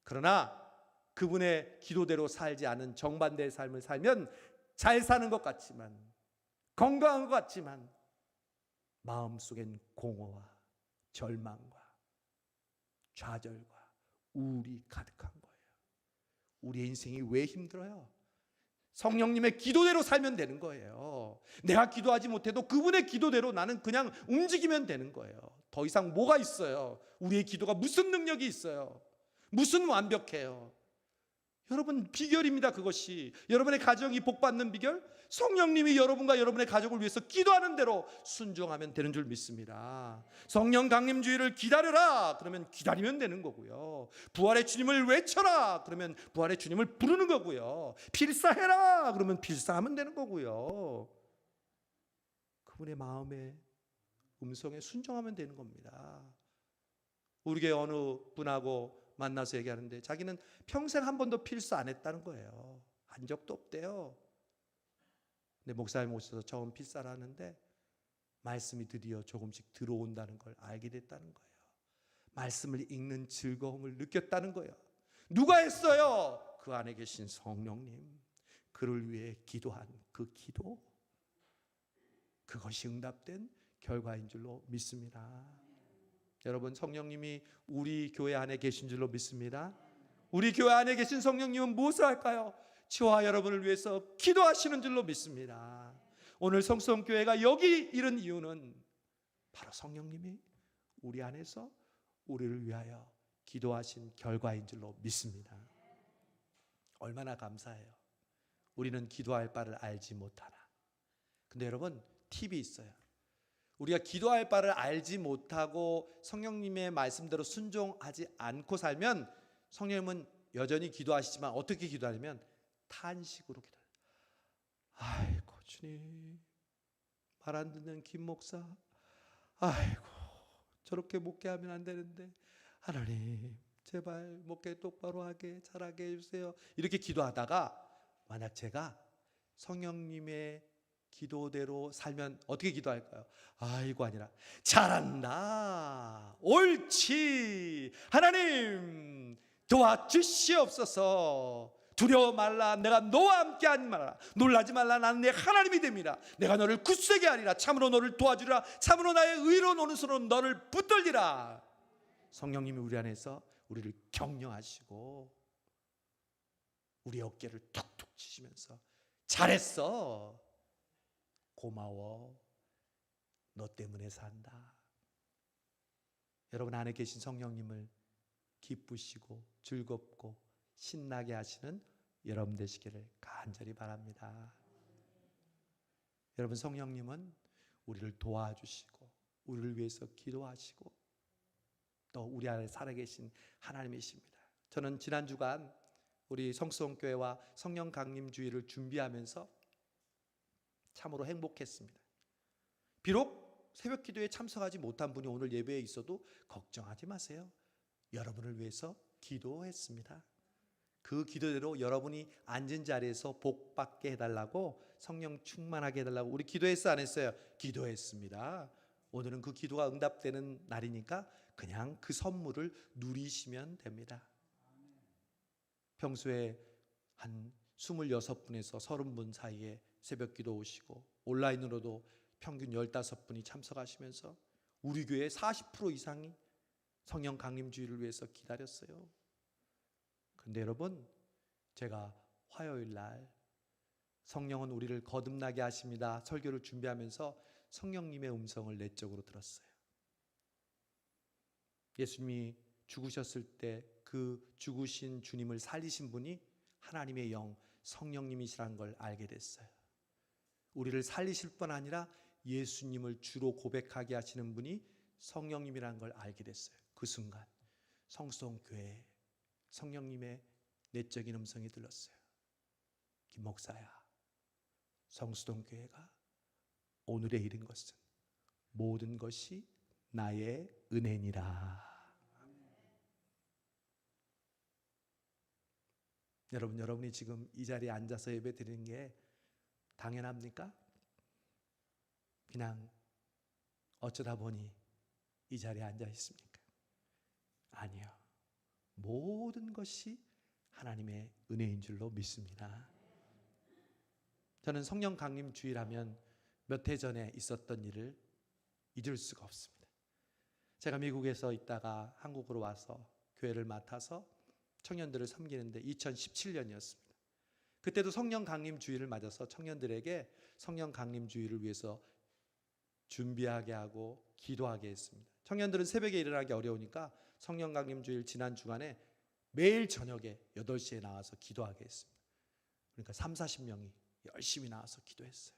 그러나 그분의 기도대로 살지 않은 정반대의 삶을 살면 잘 사는 것 같지만, 건강한 것 같지만 마음속엔 공허와 절망과 좌절과 우울이 가득한 거예요. 우리의 인생이 왜 힘들어요? 성령님의 기도대로 살면 되는 거예요. 내가 기도하지 못해도 그분의 기도대로 나는 그냥 움직이면 되는 거예요. 더 이상 뭐가 있어요? 우리의 기도가 무슨 능력이 있어요? 무슨 완벽해요? 여러분, 비결입니다. 그것이 여러분의 가정이 복받는 비결, 성령님이 여러분과 여러분의 가족을 위해서 기도하는 대로 순종하면 되는 줄 믿습니다. 성령 강림주의를 기다려라, 그러면 기다리면 되는 거고요. 부활의 주님을 외쳐라, 그러면 부활의 주님을 부르는 거고요. 필사해라, 그러면 필사하면 되는 거고요. 그분의 마음의 음성에 순종하면 되는 겁니다. 우리 교회 어느 분하고 만나서 얘기하는데 자기는 평생 한 번도 필사 안 했다는 거예요. 한 적도 없대요. 근데 목사님 오셔서 처음 필사를 하는데 말씀이 드디어 조금씩 들어온다는 걸 알게 됐다는 거예요. 말씀을 읽는 즐거움을 느꼈다는 거예요. 누가 했어요? 그 안에 계신 성령님. 그를 위해 기도한 그 기도, 그것이 응답된 결과인 줄로 믿습니다. 여러분, 성령님이 우리 교회 안에 계신 줄로 믿습니다. 우리 교회 안에 계신 성령님은 무엇을 할까요? 저와 여러분을 위해서 기도하시는 줄로 믿습니다. 오늘 성수원교회가 여기 이른 이유는 바로 성령님이 우리 안에서 우리를 위하여 기도하신 결과인 줄로 믿습니다. 얼마나 감사해요. 우리는 기도할 바를 알지 못하나. 근데 여러분, 팁이 있어요. 우리가 기도할 바를 알지 못하고 성령님의 말씀대로 순종하지 않고 살면 성령님은 여전히 기도하시지만 어떻게 기도하냐면 탄식으로 기도해요. 아이고 주님, 말 안 듣는 김 목사, 아이고 저렇게 목회하면 안 되는데 하나님 제발 목회 똑바로 하게 잘하게 해주세요. 이렇게 기도하다가 만약 제가 성령님의 기도대로 살면 어떻게 기도할까요? 아이고 아니라 잘한다, 옳지, 하나님 도와주시옵소서, 두려워 말라, 내가 너와 함께 하니 말라, 놀라지 말라, 나는 내 하나님이 됨이라, 내가 너를 굳세게 하리라, 참으로 너를 도와주리라, 참으로 나의 의로운 오른손으로 너를 붙들리라. 성령님이 우리 안에서 우리를 격려하시고 우리 어깨를 툭툭 치시면서 잘했어, 고마워, 너 때문에 산다. 여러분 안에 계신 성령님을 기쁘시고 즐겁고 신나게 하시는 여러분 되시기를 간절히 바랍니다. 여러분, 성령님은 우리를 도와주시고 우리를 위해서 기도하시고 또 우리 안에 살아계신 하나님이십니다. 저는 지난 주간 우리 성수원교회와 성령 강림주의를 준비하면서 참으로 행복했습니다. 비록 새벽 기도에 참석하지 못한 분이 오늘 예배에 있어도 걱정하지 마세요. 여러분을 위해서 기도했습니다. 그 기도대로 여러분이 앉은 자리에서 복 받게 해달라고, 성령 충만하게 해달라고 우리 기도했어 안 했어요? 기도했습니다. 오늘은 그 기도가 응답되는 날이니까 그냥 그 선물을 누리시면 됩니다. 평소에 한 26분에서 30분 사이에 새벽 기도 오시고 온라인으로도 평균 15분이 참석하시면서 우리 교회 40% 이상이 성령 강림 주일을 위해서 기다렸어요. 그런데 여러분, 제가 화요일 날 성령은 우리를 거듭나게 하십니다 설교를 준비하면서 성령님의 음성을 내적으로 들었어요. 예수님이 죽으셨을 때 그 죽으신 주님을 살리신 분이 하나님의 영 성령님이시라는 걸 알게 됐어요. 우리를 살리실 뿐 아니라 예수님을 주로 고백하게 하시는 분이 성령님이라는 걸 알게 됐어요. 그 순간 성수동 교회에 성령님의 내적인 음성이 들렸어요. 김 목사야, 성수동 교회가 오늘에 이른 것은 모든 것이 나의 은혜니라. 여러분이 지금 이 자리에 앉아서 예배 드리는 게 당연합니까? 그냥 어쩌다 보니 이 자리에 앉아 있습니까? 아니요. 모든 것이 하나님의 은혜인 줄로 믿습니다. 저는 성령 강림 주일하면 몇 해 전에 있었던 일을 잊을 수가 없습니다. 제가 미국에서 있다가 한국으로 와서 교회를 맡아서 청년들을 섬기는데 2017년이었습니다. 그때도 성령 강림 주일을 맞아서 청년들에게 성령 강림 주일을 위해서 준비하게 하고 기도하게 했습니다. 청년들은 새벽에 일어나기 어려우니까 성령 강림 주일 지난 주간에 매일 저녁에 8시에 나와서 기도하게 했습니다. 그러니까 30-40명이 열심히 나와서 기도했어요.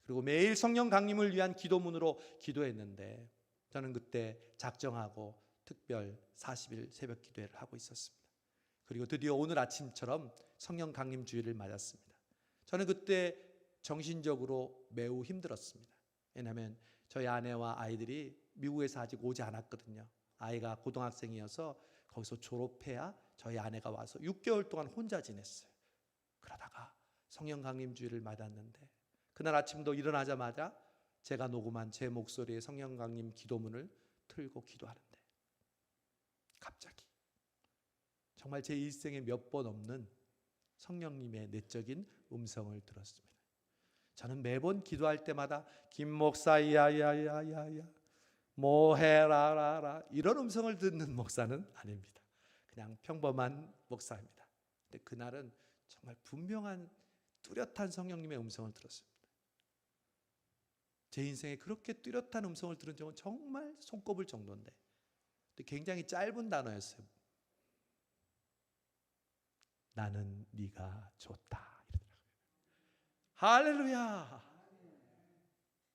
그리고 매일 성령 강림을 위한 기도문으로 기도했는데 저는 그때 작정하고 특별 40일 새벽 기도회를 하고 있었습니다. 그리고 드디어 오늘 아침처럼 성령 강림 주일을 맞았습니다. 저는 그때 정신적으로 매우 힘들었습니다. 왜냐하면 저희 아내와 아이들이 미국에서 아직 오지 않았거든요. 아이가 고등학생이어서 거기서 졸업해야 저희 아내가 와서 6개월 동안 혼자 지냈어요. 그러다가 성령 강림 주일을 맞았는데 그날 아침도 일어나자마자 제가 녹음한 제 목소리의 성령 강림 기도문을 틀고 기도하는데 갑자기 정말 제 일생에 몇 번 없는 성령님의 내적인 음성을 들었습니다. 저는 매번 기도할 때마다 김 목사 야야야야야 뭐해라라라 이런 음성을 듣는 목사는 아닙니다. 그냥 평범한 목사입니다. 근데 그날은 정말 분명한 뚜렷한 성령님의 음성을 들었습니다. 제 인생에 그렇게 뚜렷한 음성을 들은 적은 정말 손꼽을 정도인데 굉장히 짧은 단어였어요. 나는 네가 좋다 이러더라고요. 할렐루야.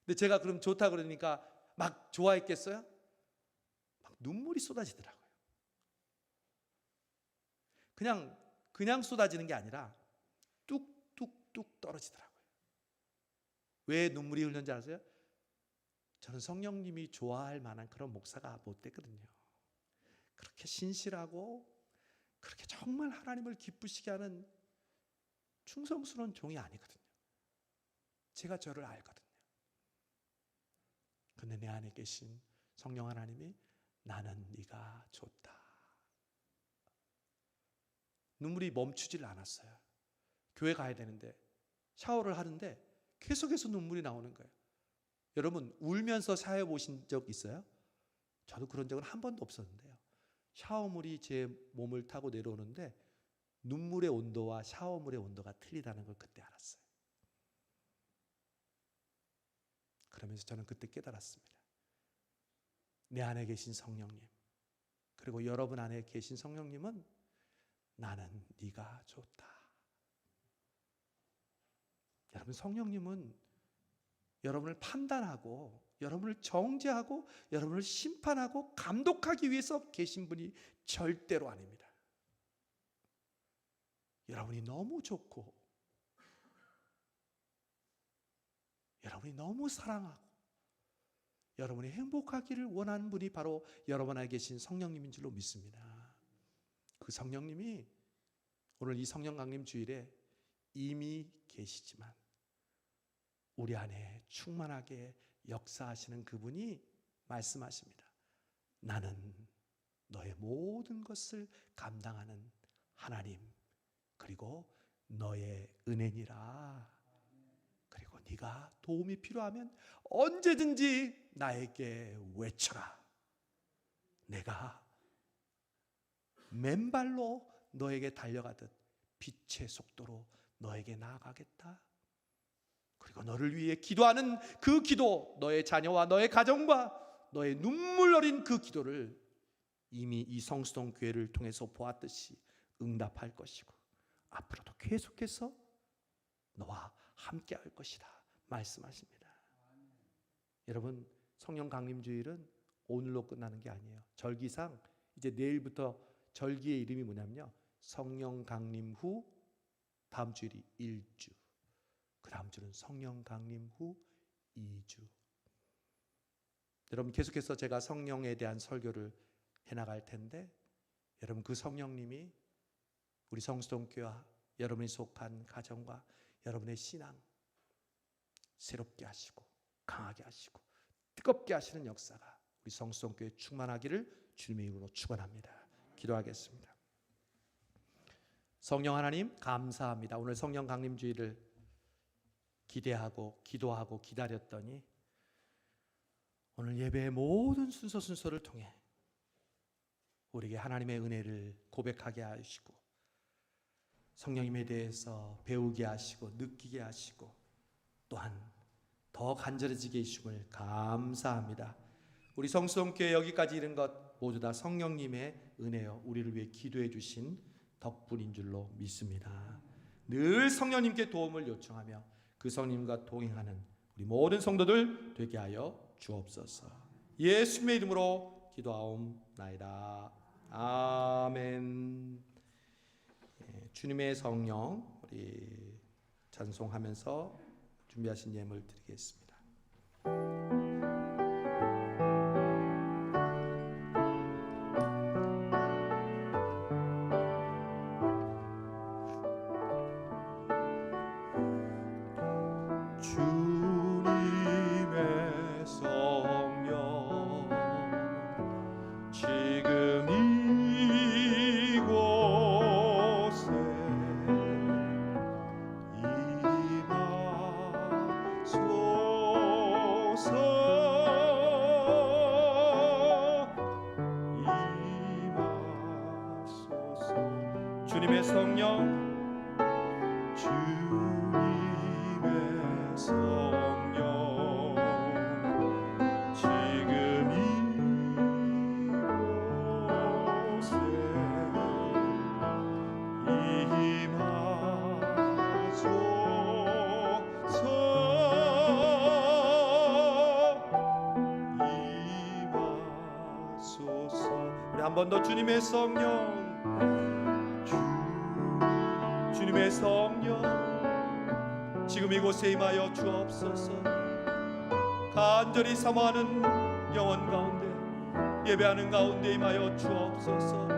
근데 제가 그럼 좋다 그러니까 막 좋아했겠어요? 막 눈물이 쏟아지더라고요. 그냥 쏟아지는 게 아니라 뚝뚝뚝 떨어지더라고요. 왜 눈물이 흐르는지 아세요? 저는 성령님이 좋아할 만한 그런 목사가 못 됐거든요. 그렇게 신실하고 그렇게 정말 하나님을 기쁘시게 하는 충성스러운 종이 아니거든요. 제가 저를 알거든요. 근데 내 안에 계신 성령 하나님이 나는 네가 좋다. 눈물이 멈추질 않았어요. 교회 가야 되는데 샤워를 하는데 계속해서 눈물이 나오는 거예요. 여러분 울면서 샤워해 보신 적 있어요? 저도 그런 적은 한 번도 없었는데요. 샤워물이 제 몸을 타고 내려오는데 눈물의 온도와 샤워물의 온도가 틀리다는 걸 그때 알았어요. 그러면서 저는 그때 깨달았습니다. 내 안에 계신 성령님, 그리고 여러분 안에 계신 성령님은 나는 네가 좋다. 여러분 성령님은 여러분을 판단하고 여러분을 정죄하고 여러분을 심판하고 감독하기 위해서 계신 분이 절대로 아닙니다. 여러분이 너무 좋고 여러분이 너무 사랑하고 여러분이 행복하기를 원하는 분이 바로 여러분 안에 계신 성령님인 줄로 믿습니다. 그 성령님이 오늘 이 성령 강림 주일에 이미 계시지만 우리 안에 충만하게 역사하시는 그분이 말씀하십니다. 나는 너의 모든 것을 감당하는 하나님, 그리고 너의 은혜니라. 그리고 네가 도움이 필요하면 언제든지 나에게 외쳐라. 내가 맨발로 너에게 달려가듯 빛의 속도로 너에게 나아가겠다. 그리고 너를 위해 기도하는 그 기도, 너의 자녀와 너의 가정과 너의 눈물 어린 그 기도를 이미 이 성수동 교회를 통해서 보았듯이 응답할 것이고, 앞으로도 계속해서 너와 함께 할 것이다 말씀하십니다. 여러분, 성령 강림 주일은 오늘로 끝나는 게 아니에요. 절기상 이제 내일부터 절기의 이름이 뭐냐면요, 성령 강림 후 다음 주일이 1주, 그 다음 주는 성령 강림 후 2주. 여러분, 계속해서 제가 성령에 대한 설교를 해나갈 텐데, 여러분, 그 성령님이 우리 성수동교회와 여러분이 속한 가정과 여러분의 신앙 새롭게 하시고 강하게 하시고 뜨겁게 하시는 역사가 우리 성수동교회에 충만하기를 주님의 이름으로 축원합니다. 기도하겠습니다. 성령 하나님, 감사합니다. 오늘 성령 강림주일을 기대하고 기도하고 기다렸더니 오늘 예배의 모든 순서를 통해 우리에게 하나님의 은혜를 고백하게 하시고 성령님에 대해서 배우게 하시고 느끼게 하시고 또한 더 간절해지게 해주심을 감사합니다. 우리 성수동교회 여기까지 이른 것 모두 다 성령님의 은혜요, 우리를 위해 기도해 주신 덕분인 줄로 믿습니다. 늘 성령님께 도움을 요청하며 그 성령님과 동행하는 우리 모든 성도들 되게 하여 주옵소서. 예수님의 이름으로 기도하옵나이다. 아멘. 주님의 성령, 우리 찬송하면서 준비하신 예물 드리겠습니다.
주님의 성령 지금 이곳에 임하소서. 주님의 성령, 주님의 성령 지금 이곳에 임하소서. 우리 한 번 더 주님의 성령, 주님의 성령 지금 이곳에 임하여 주옵소서. 간절히 사모하는 영혼 가운데, 예배하는 가운데 임하여 주옵소서.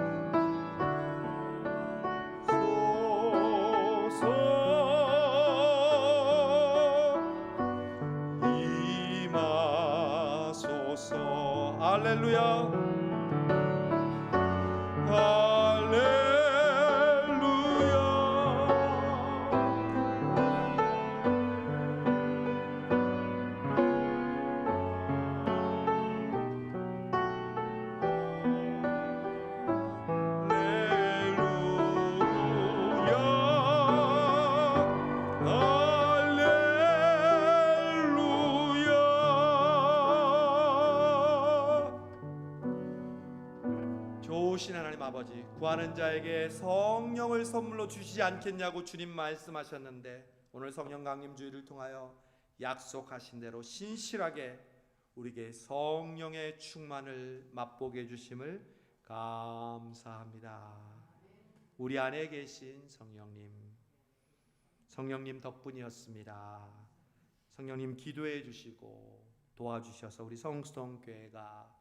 임하소서. 할렐루야. 좋으신 하나님 아버지, 구하는 자에게 성령을 선물로 주시지 않겠냐고 주님 말씀하셨는데, 오늘 성령 강림 주일을 통하여 약속하신 대로 신실하게 우리에게 성령의 충만을 맛보게 해주심을 감사합니다. 우리 안에 계신 성령님 덕분이었습니다. 성령님 기도해 주시고 도와주셔서 우리 성수동교회가,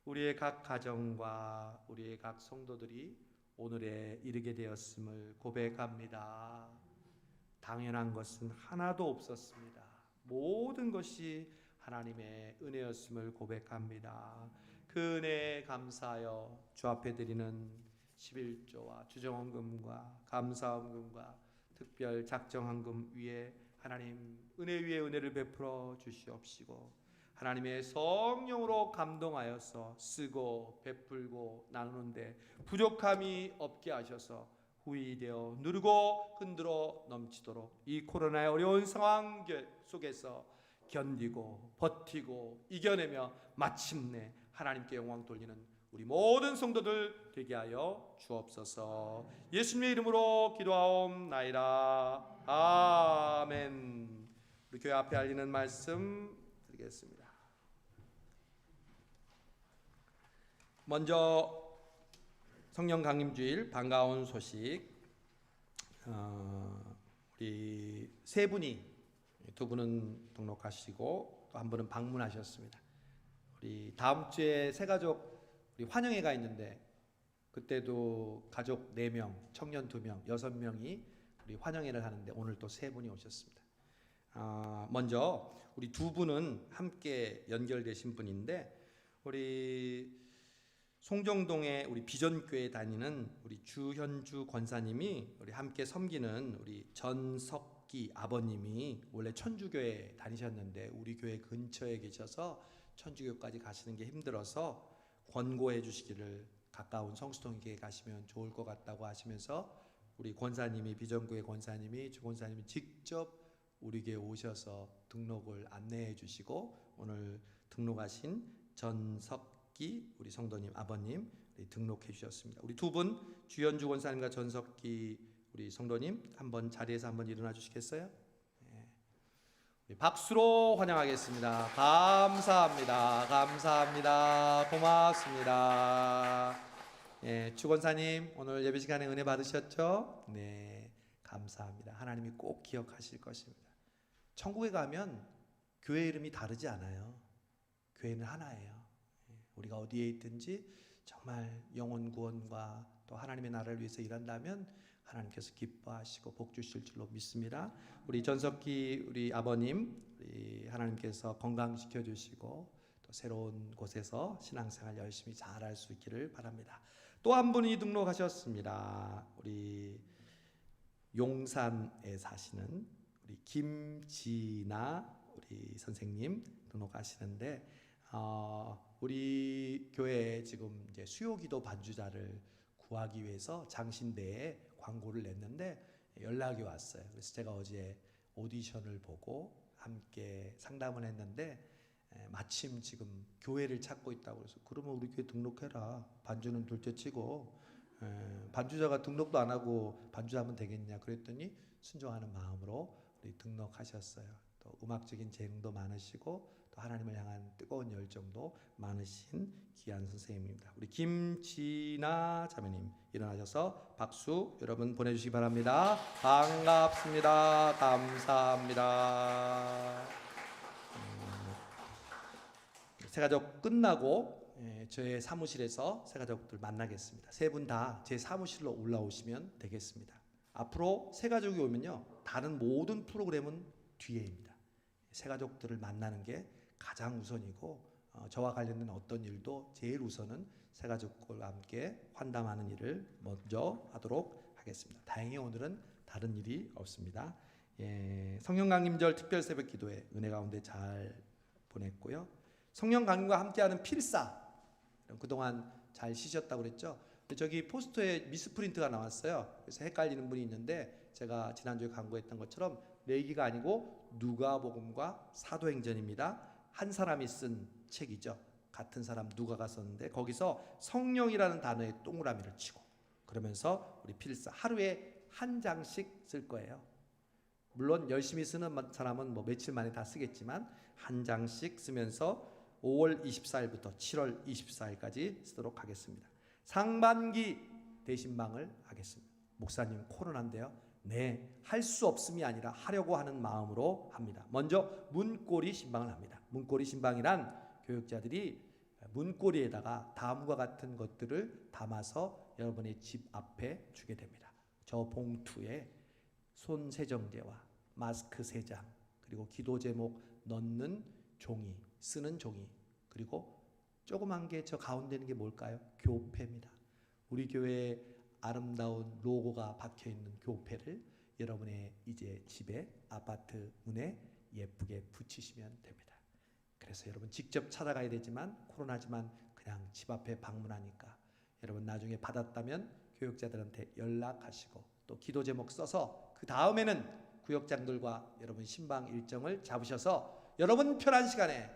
우리의 각 가정과 우리의 각 성도들이 오늘에 이르게 되었음을 고백합니다. 당연한 것은 하나도 없었습니다. 모든 것이 하나님의 은혜였음을 고백합니다.
그 은혜에 감사하여 주 앞에 드리는 11조와 주정헌금과 감사헌금과 특별 작정헌금 위에 하나님 은혜 위에 은혜를 베풀어 주시옵시고 하나님의 성령으로 감동하여서 쓰고 베풀고 나누는데 부족함이 없게 하셔서 후이 되어 누르고 흔들어 넘치도록 이 코로나의 어려운 상황 속에서 견디고 버티고 이겨내며 마침내 하나님께 영광 돌리는 우리 모든 성도들 되게 하여 주옵소서. 예수님의 이름으로 기도하옵나이다. 아멘. 우리 교회 앞에 알리는 말씀 드리겠습니다. 먼저 성령 강림주일 반가운 소식. 우리 세 분이, 두 분은 등록하시고 또 한 분은 방문하셨습니다. 우리 다음 주에 새 가족 우리 환영회가 있는데 그때도 가족 4명, 청년 2명, 6명이 우리 환영회를 하는데 오늘 또 세 분이 오셨습니다. 먼저 우리 두 분은 함께 연결되신 분인데 우리 송정동에 우리 비전교회 다니는 우리 주현주 권사님이 우리 함께 섬기는 우리 전석기 아버님이 원래 천주교회 다니셨는데 우리 교회 근처에 계셔서 천주교까지 가시는 게 힘들어서 권고해 주시기를 가까운 성수동교회 가시면 좋을 것 같다고 하시면서 우리 권사님이 비전교회 권사님이 주 권사님이 직접 우리 교회 오셔서 등록을 안내해 주시고 오늘 등록하신 전석기 우리 성도님 아버님 등록해 주셨습니다. 우리 두 분 주현주 권사님과 전석기 우리 성도님 한번 자리에서 한번 일어나 주시겠어요? 네. 박수로 환영하겠습니다. 감사합니다. 감사합니다. 고맙습니다. 네, 주 권사님 오늘 예배 시간에 은혜 받으셨죠? 네, 감사합니다. 하나님이 꼭 기억하실 것입니다. 천국에 가면 교회 이름이 다르지 않아요. 교회는 하나예요. 우리가 어디에 있든지 정말 영혼 구원과 또 하나님의 나라를 위해서 일한다면 하나님께서 기뻐하시고 복 주실 줄로 믿습니다. 우리 전석기 우리 아버님 우리 하나님께서 건강시켜 주시고 또 새로운 곳에서 신앙생활 열심히 잘할 수 있기를 바랍니다. 또 한 분이 등록하셨습니다. 우리 용산에 사시는 우리 김지나 우리 선생님 등록하시는데 우리 교회에 지금 이제 수요기도 반주자를 구하기 위해서 장신대에 광고를 냈는데 연락이 왔어요. 그래서 제가 어제 오디션을 보고 함께 상담을 했는데 마침 지금 교회를 찾고 있다고 그래서 그러면 우리 교회 등록해라. 반주는 둘째치고 반주자가 등록도 안 하고 반주하면 되겠냐 그랬더니 순종하는 마음으로 우리 등록하셨어요. 또 음악적인 재능도 많으시고 또 하나님을 향한 뜨거운 열정도 많으신 귀한 선생님입니다. 우리 김지나 자매님 일어나셔서 박수 여러분 보내주시기 바랍니다. 반갑습니다. 감사합니다. 새가족 끝나고 저의 사무실에서 새가족들 만나겠습니다. 세 분 다 제 사무실로 올라오시면 되겠습니다. 앞으로 새가족이 오면요 다른 모든 프로그램은 뒤에입니다. 새가족들을 만나는 게 가장 우선이고 저와 관련된 어떤 일도 제일 우선은 새가족과 함께 환담하는 일을 먼저 하도록 하겠습니다. 다행히 오늘은 다른 일이 없습니다. 성령 강림절 특별 새벽 기도회 은혜 가운데 잘 보냈고요. 성령 강림과 함께하는 필사 그동안 잘 쉬셨다고 그랬죠. 저기 포스터에 미스프린트가 나왔어요. 그래서 헷갈리는 분이 있는데 제가 지난주에 광고했던 것처럼 레위기가 아니고 누가복음과 사도행전입니다. 한 사람이 쓴 책이죠. 같은 사람 누가가 썼는데 거기서 성령이라는 단어에 동그라미를 치고 그러면서 우리 필사 하루에 한 장씩 쓸 거예요. 물론 열심히 쓰는 사람은 뭐 며칠 만에 다 쓰겠지만 한 장씩 쓰면서 5월 24일부터 7월 24일까지 쓰도록 하겠습니다. 상반기 대신방을 하겠습니다. 목사님 코로나인데요. 네, 할 수 없음이 아니라 하려고 하는 마음으로 합니다. 먼저 문고리 신방을 합니다. 문고리 신방이란 교육자들이 문고리에다가 다음과 같은 것들을 담아서 여러분의 집 앞에 주게 됩니다. 저 봉투에 손 세정제와 마스크 3장 그리고 기도 제목 넣는 종이 쓰는 종이 그리고 조그만 게 저 가운데 있는 게 뭘까요? 교패입니다. 우리 교회에 아름다운 로고가 박혀 있는 교패를 여러분의 이제 집에 아파트 문에 예쁘게 붙이시면 됩니다. 그래서 여러분 직접 찾아가야 되지만 코로나지만 그냥 집 앞에 방문하니까 여러분 나중에 받았다면 교육자들한테 연락하시고 또 기도 제목 써서 그 다음에는 구역장들과 여러분 신방 일정을 잡으셔서 여러분 편한 시간에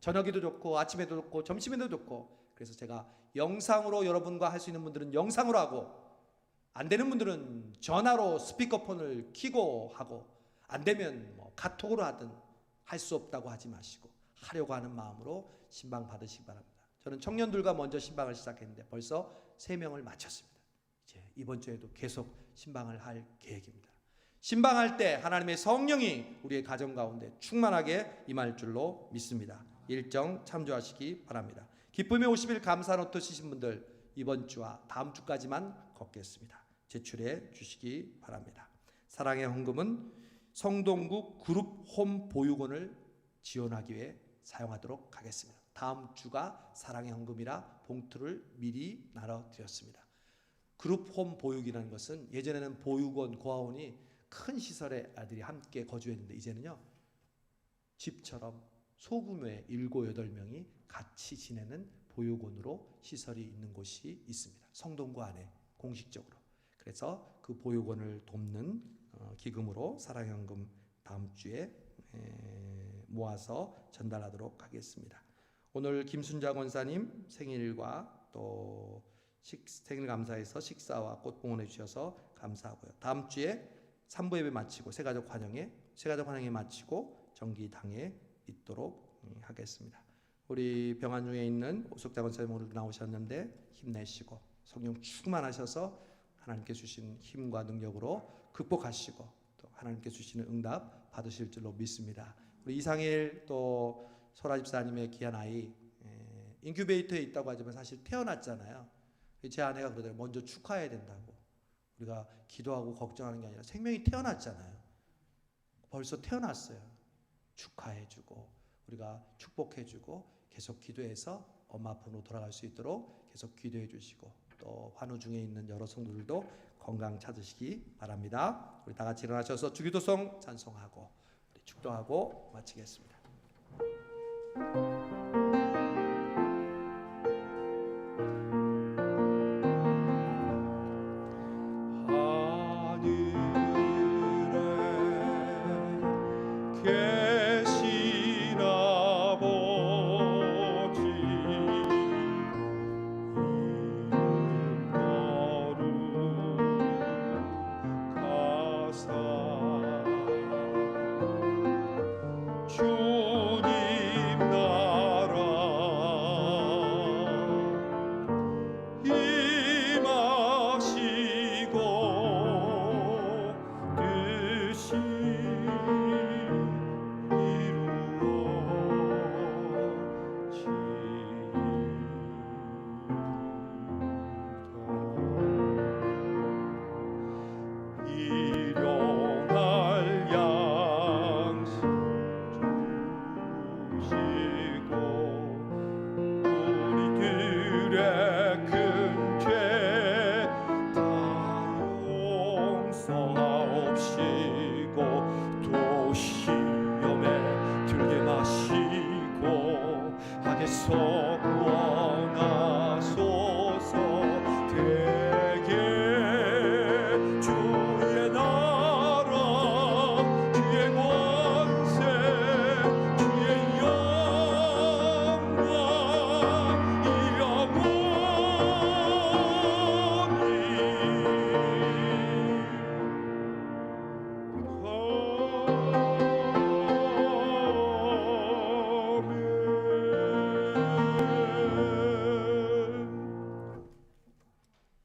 저녁에도 좋고 아침에도 좋고 점심에도 좋고, 그래서 제가 영상으로 여러분과 할 수 있는 분들은 영상으로 하고 안 되는 분들은 전화로 스피커폰을 켜고 하고 안 되면 뭐 카톡으로 하든 할 수 없다고 하지 마시고 하려고 하는 마음으로 신방 받으시기 바랍니다. 저는 청년들과 먼저 신방을 시작했는데 벌써 3명을 마쳤습니다. 이제 이번 주에도 계속 신방을 할 계획입니다. 신방할 때 하나님의 성령이 우리의 가정 가운데 충만하게 임할 줄로 믿습니다. 일정 참조하시기 바랍니다. 기쁨의 50일 감사 노트 쓰신 분들 이번 주와 다음 주까지만 걷겠습니다. 제출해 주시기 바랍니다. 사랑의 헌금은 성동구 그룹 홈 보육원을 지원하기 위해 사용하도록 하겠습니다. 다음 주가 사랑의 헌금이라 봉투를 미리 나눠드렸습니다. 그룹 홈 보육이라는 것은 예전에는 보육원, 고아원이 큰 시설에 아들이 함께 거주했는데 이제는요 집처럼 소규모의 7, 8명이 같이 지내는 보육원으로 시설이 있는 곳이 있습니다. 성동구 안에 공식적으로. 그래서 그 보육원을 돕는 기금으로 사랑연금 다음 주에 모아서 전달하도록 하겠습니다. 오늘 김순자 권사님 생일과 또 생일 감사에서 식사와 꽃 봉헌해 주셔서 감사하고요. 다음 주에 3부 예배 마치고 새가족 환영회 마치고 정기당에 있도록 하겠습니다. 우리 병환 중에 있는 오숙자 권사님 오늘 나오셨는데 힘내시고 성령 충만하셔서 하나님께 주신 힘과 능력으로 극복하시고 또 하나님께 주시는 응답 받으실 줄로 믿습니다. 우리 이상일 또 소라 집사님의 귀한 아이 인큐베이터에 있다고 하지만 사실 태어났잖아요. 제 아내가 그러더라고요. 먼저 축하해야 된다고. 우리가 기도하고 걱정하는 게 아니라 생명이 태어났잖아요. 벌써 태어났어요. 축하해주고 우리가 축복해주고 계속 기도해서 엄마 품으로 돌아갈 수 있도록 계속 기도해 주시고 또 환우 중에 있는 여러 성도들도 건강 찾으시기 바랍니다. 우리 다 같이 일어나셔서 주기도송 찬송하고 우리 축도하고 마치겠습니다.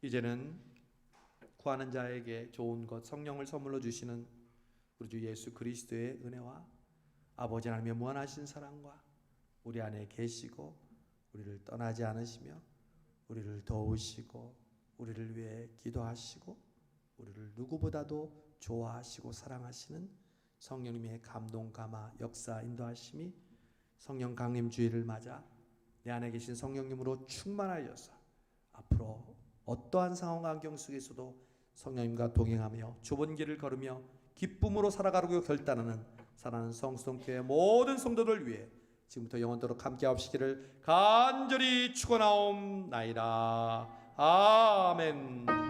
이제는 구하는 자에게 좋은 것 성령을 선물로 주시는 우리 주 예수 그리스도의 은혜와 아버지 하나님의 무한하신 사랑과 우리 안에 계시고 우리를 떠나지 않으시며 우리를 도우시고 우리를 위해 기도하시고 우리를 누구보다도 좋아하시고 사랑하시는 성령님의 감동 감화 역사 인도하심이 성령 강림 주일을 맞아
내 안에 계신 성령님으로 충만하여서 앞으로 어떠한 상황 환경 속에서도 성령님과 동행하며 좁은 길을 걸으며 기쁨으로 살아가려고 결단하는 사랑하는 성수동교회 모든 성도들 위해 지금부터 영원토록 함께 하시기를 간절히 축원하옵나이다. 아멘.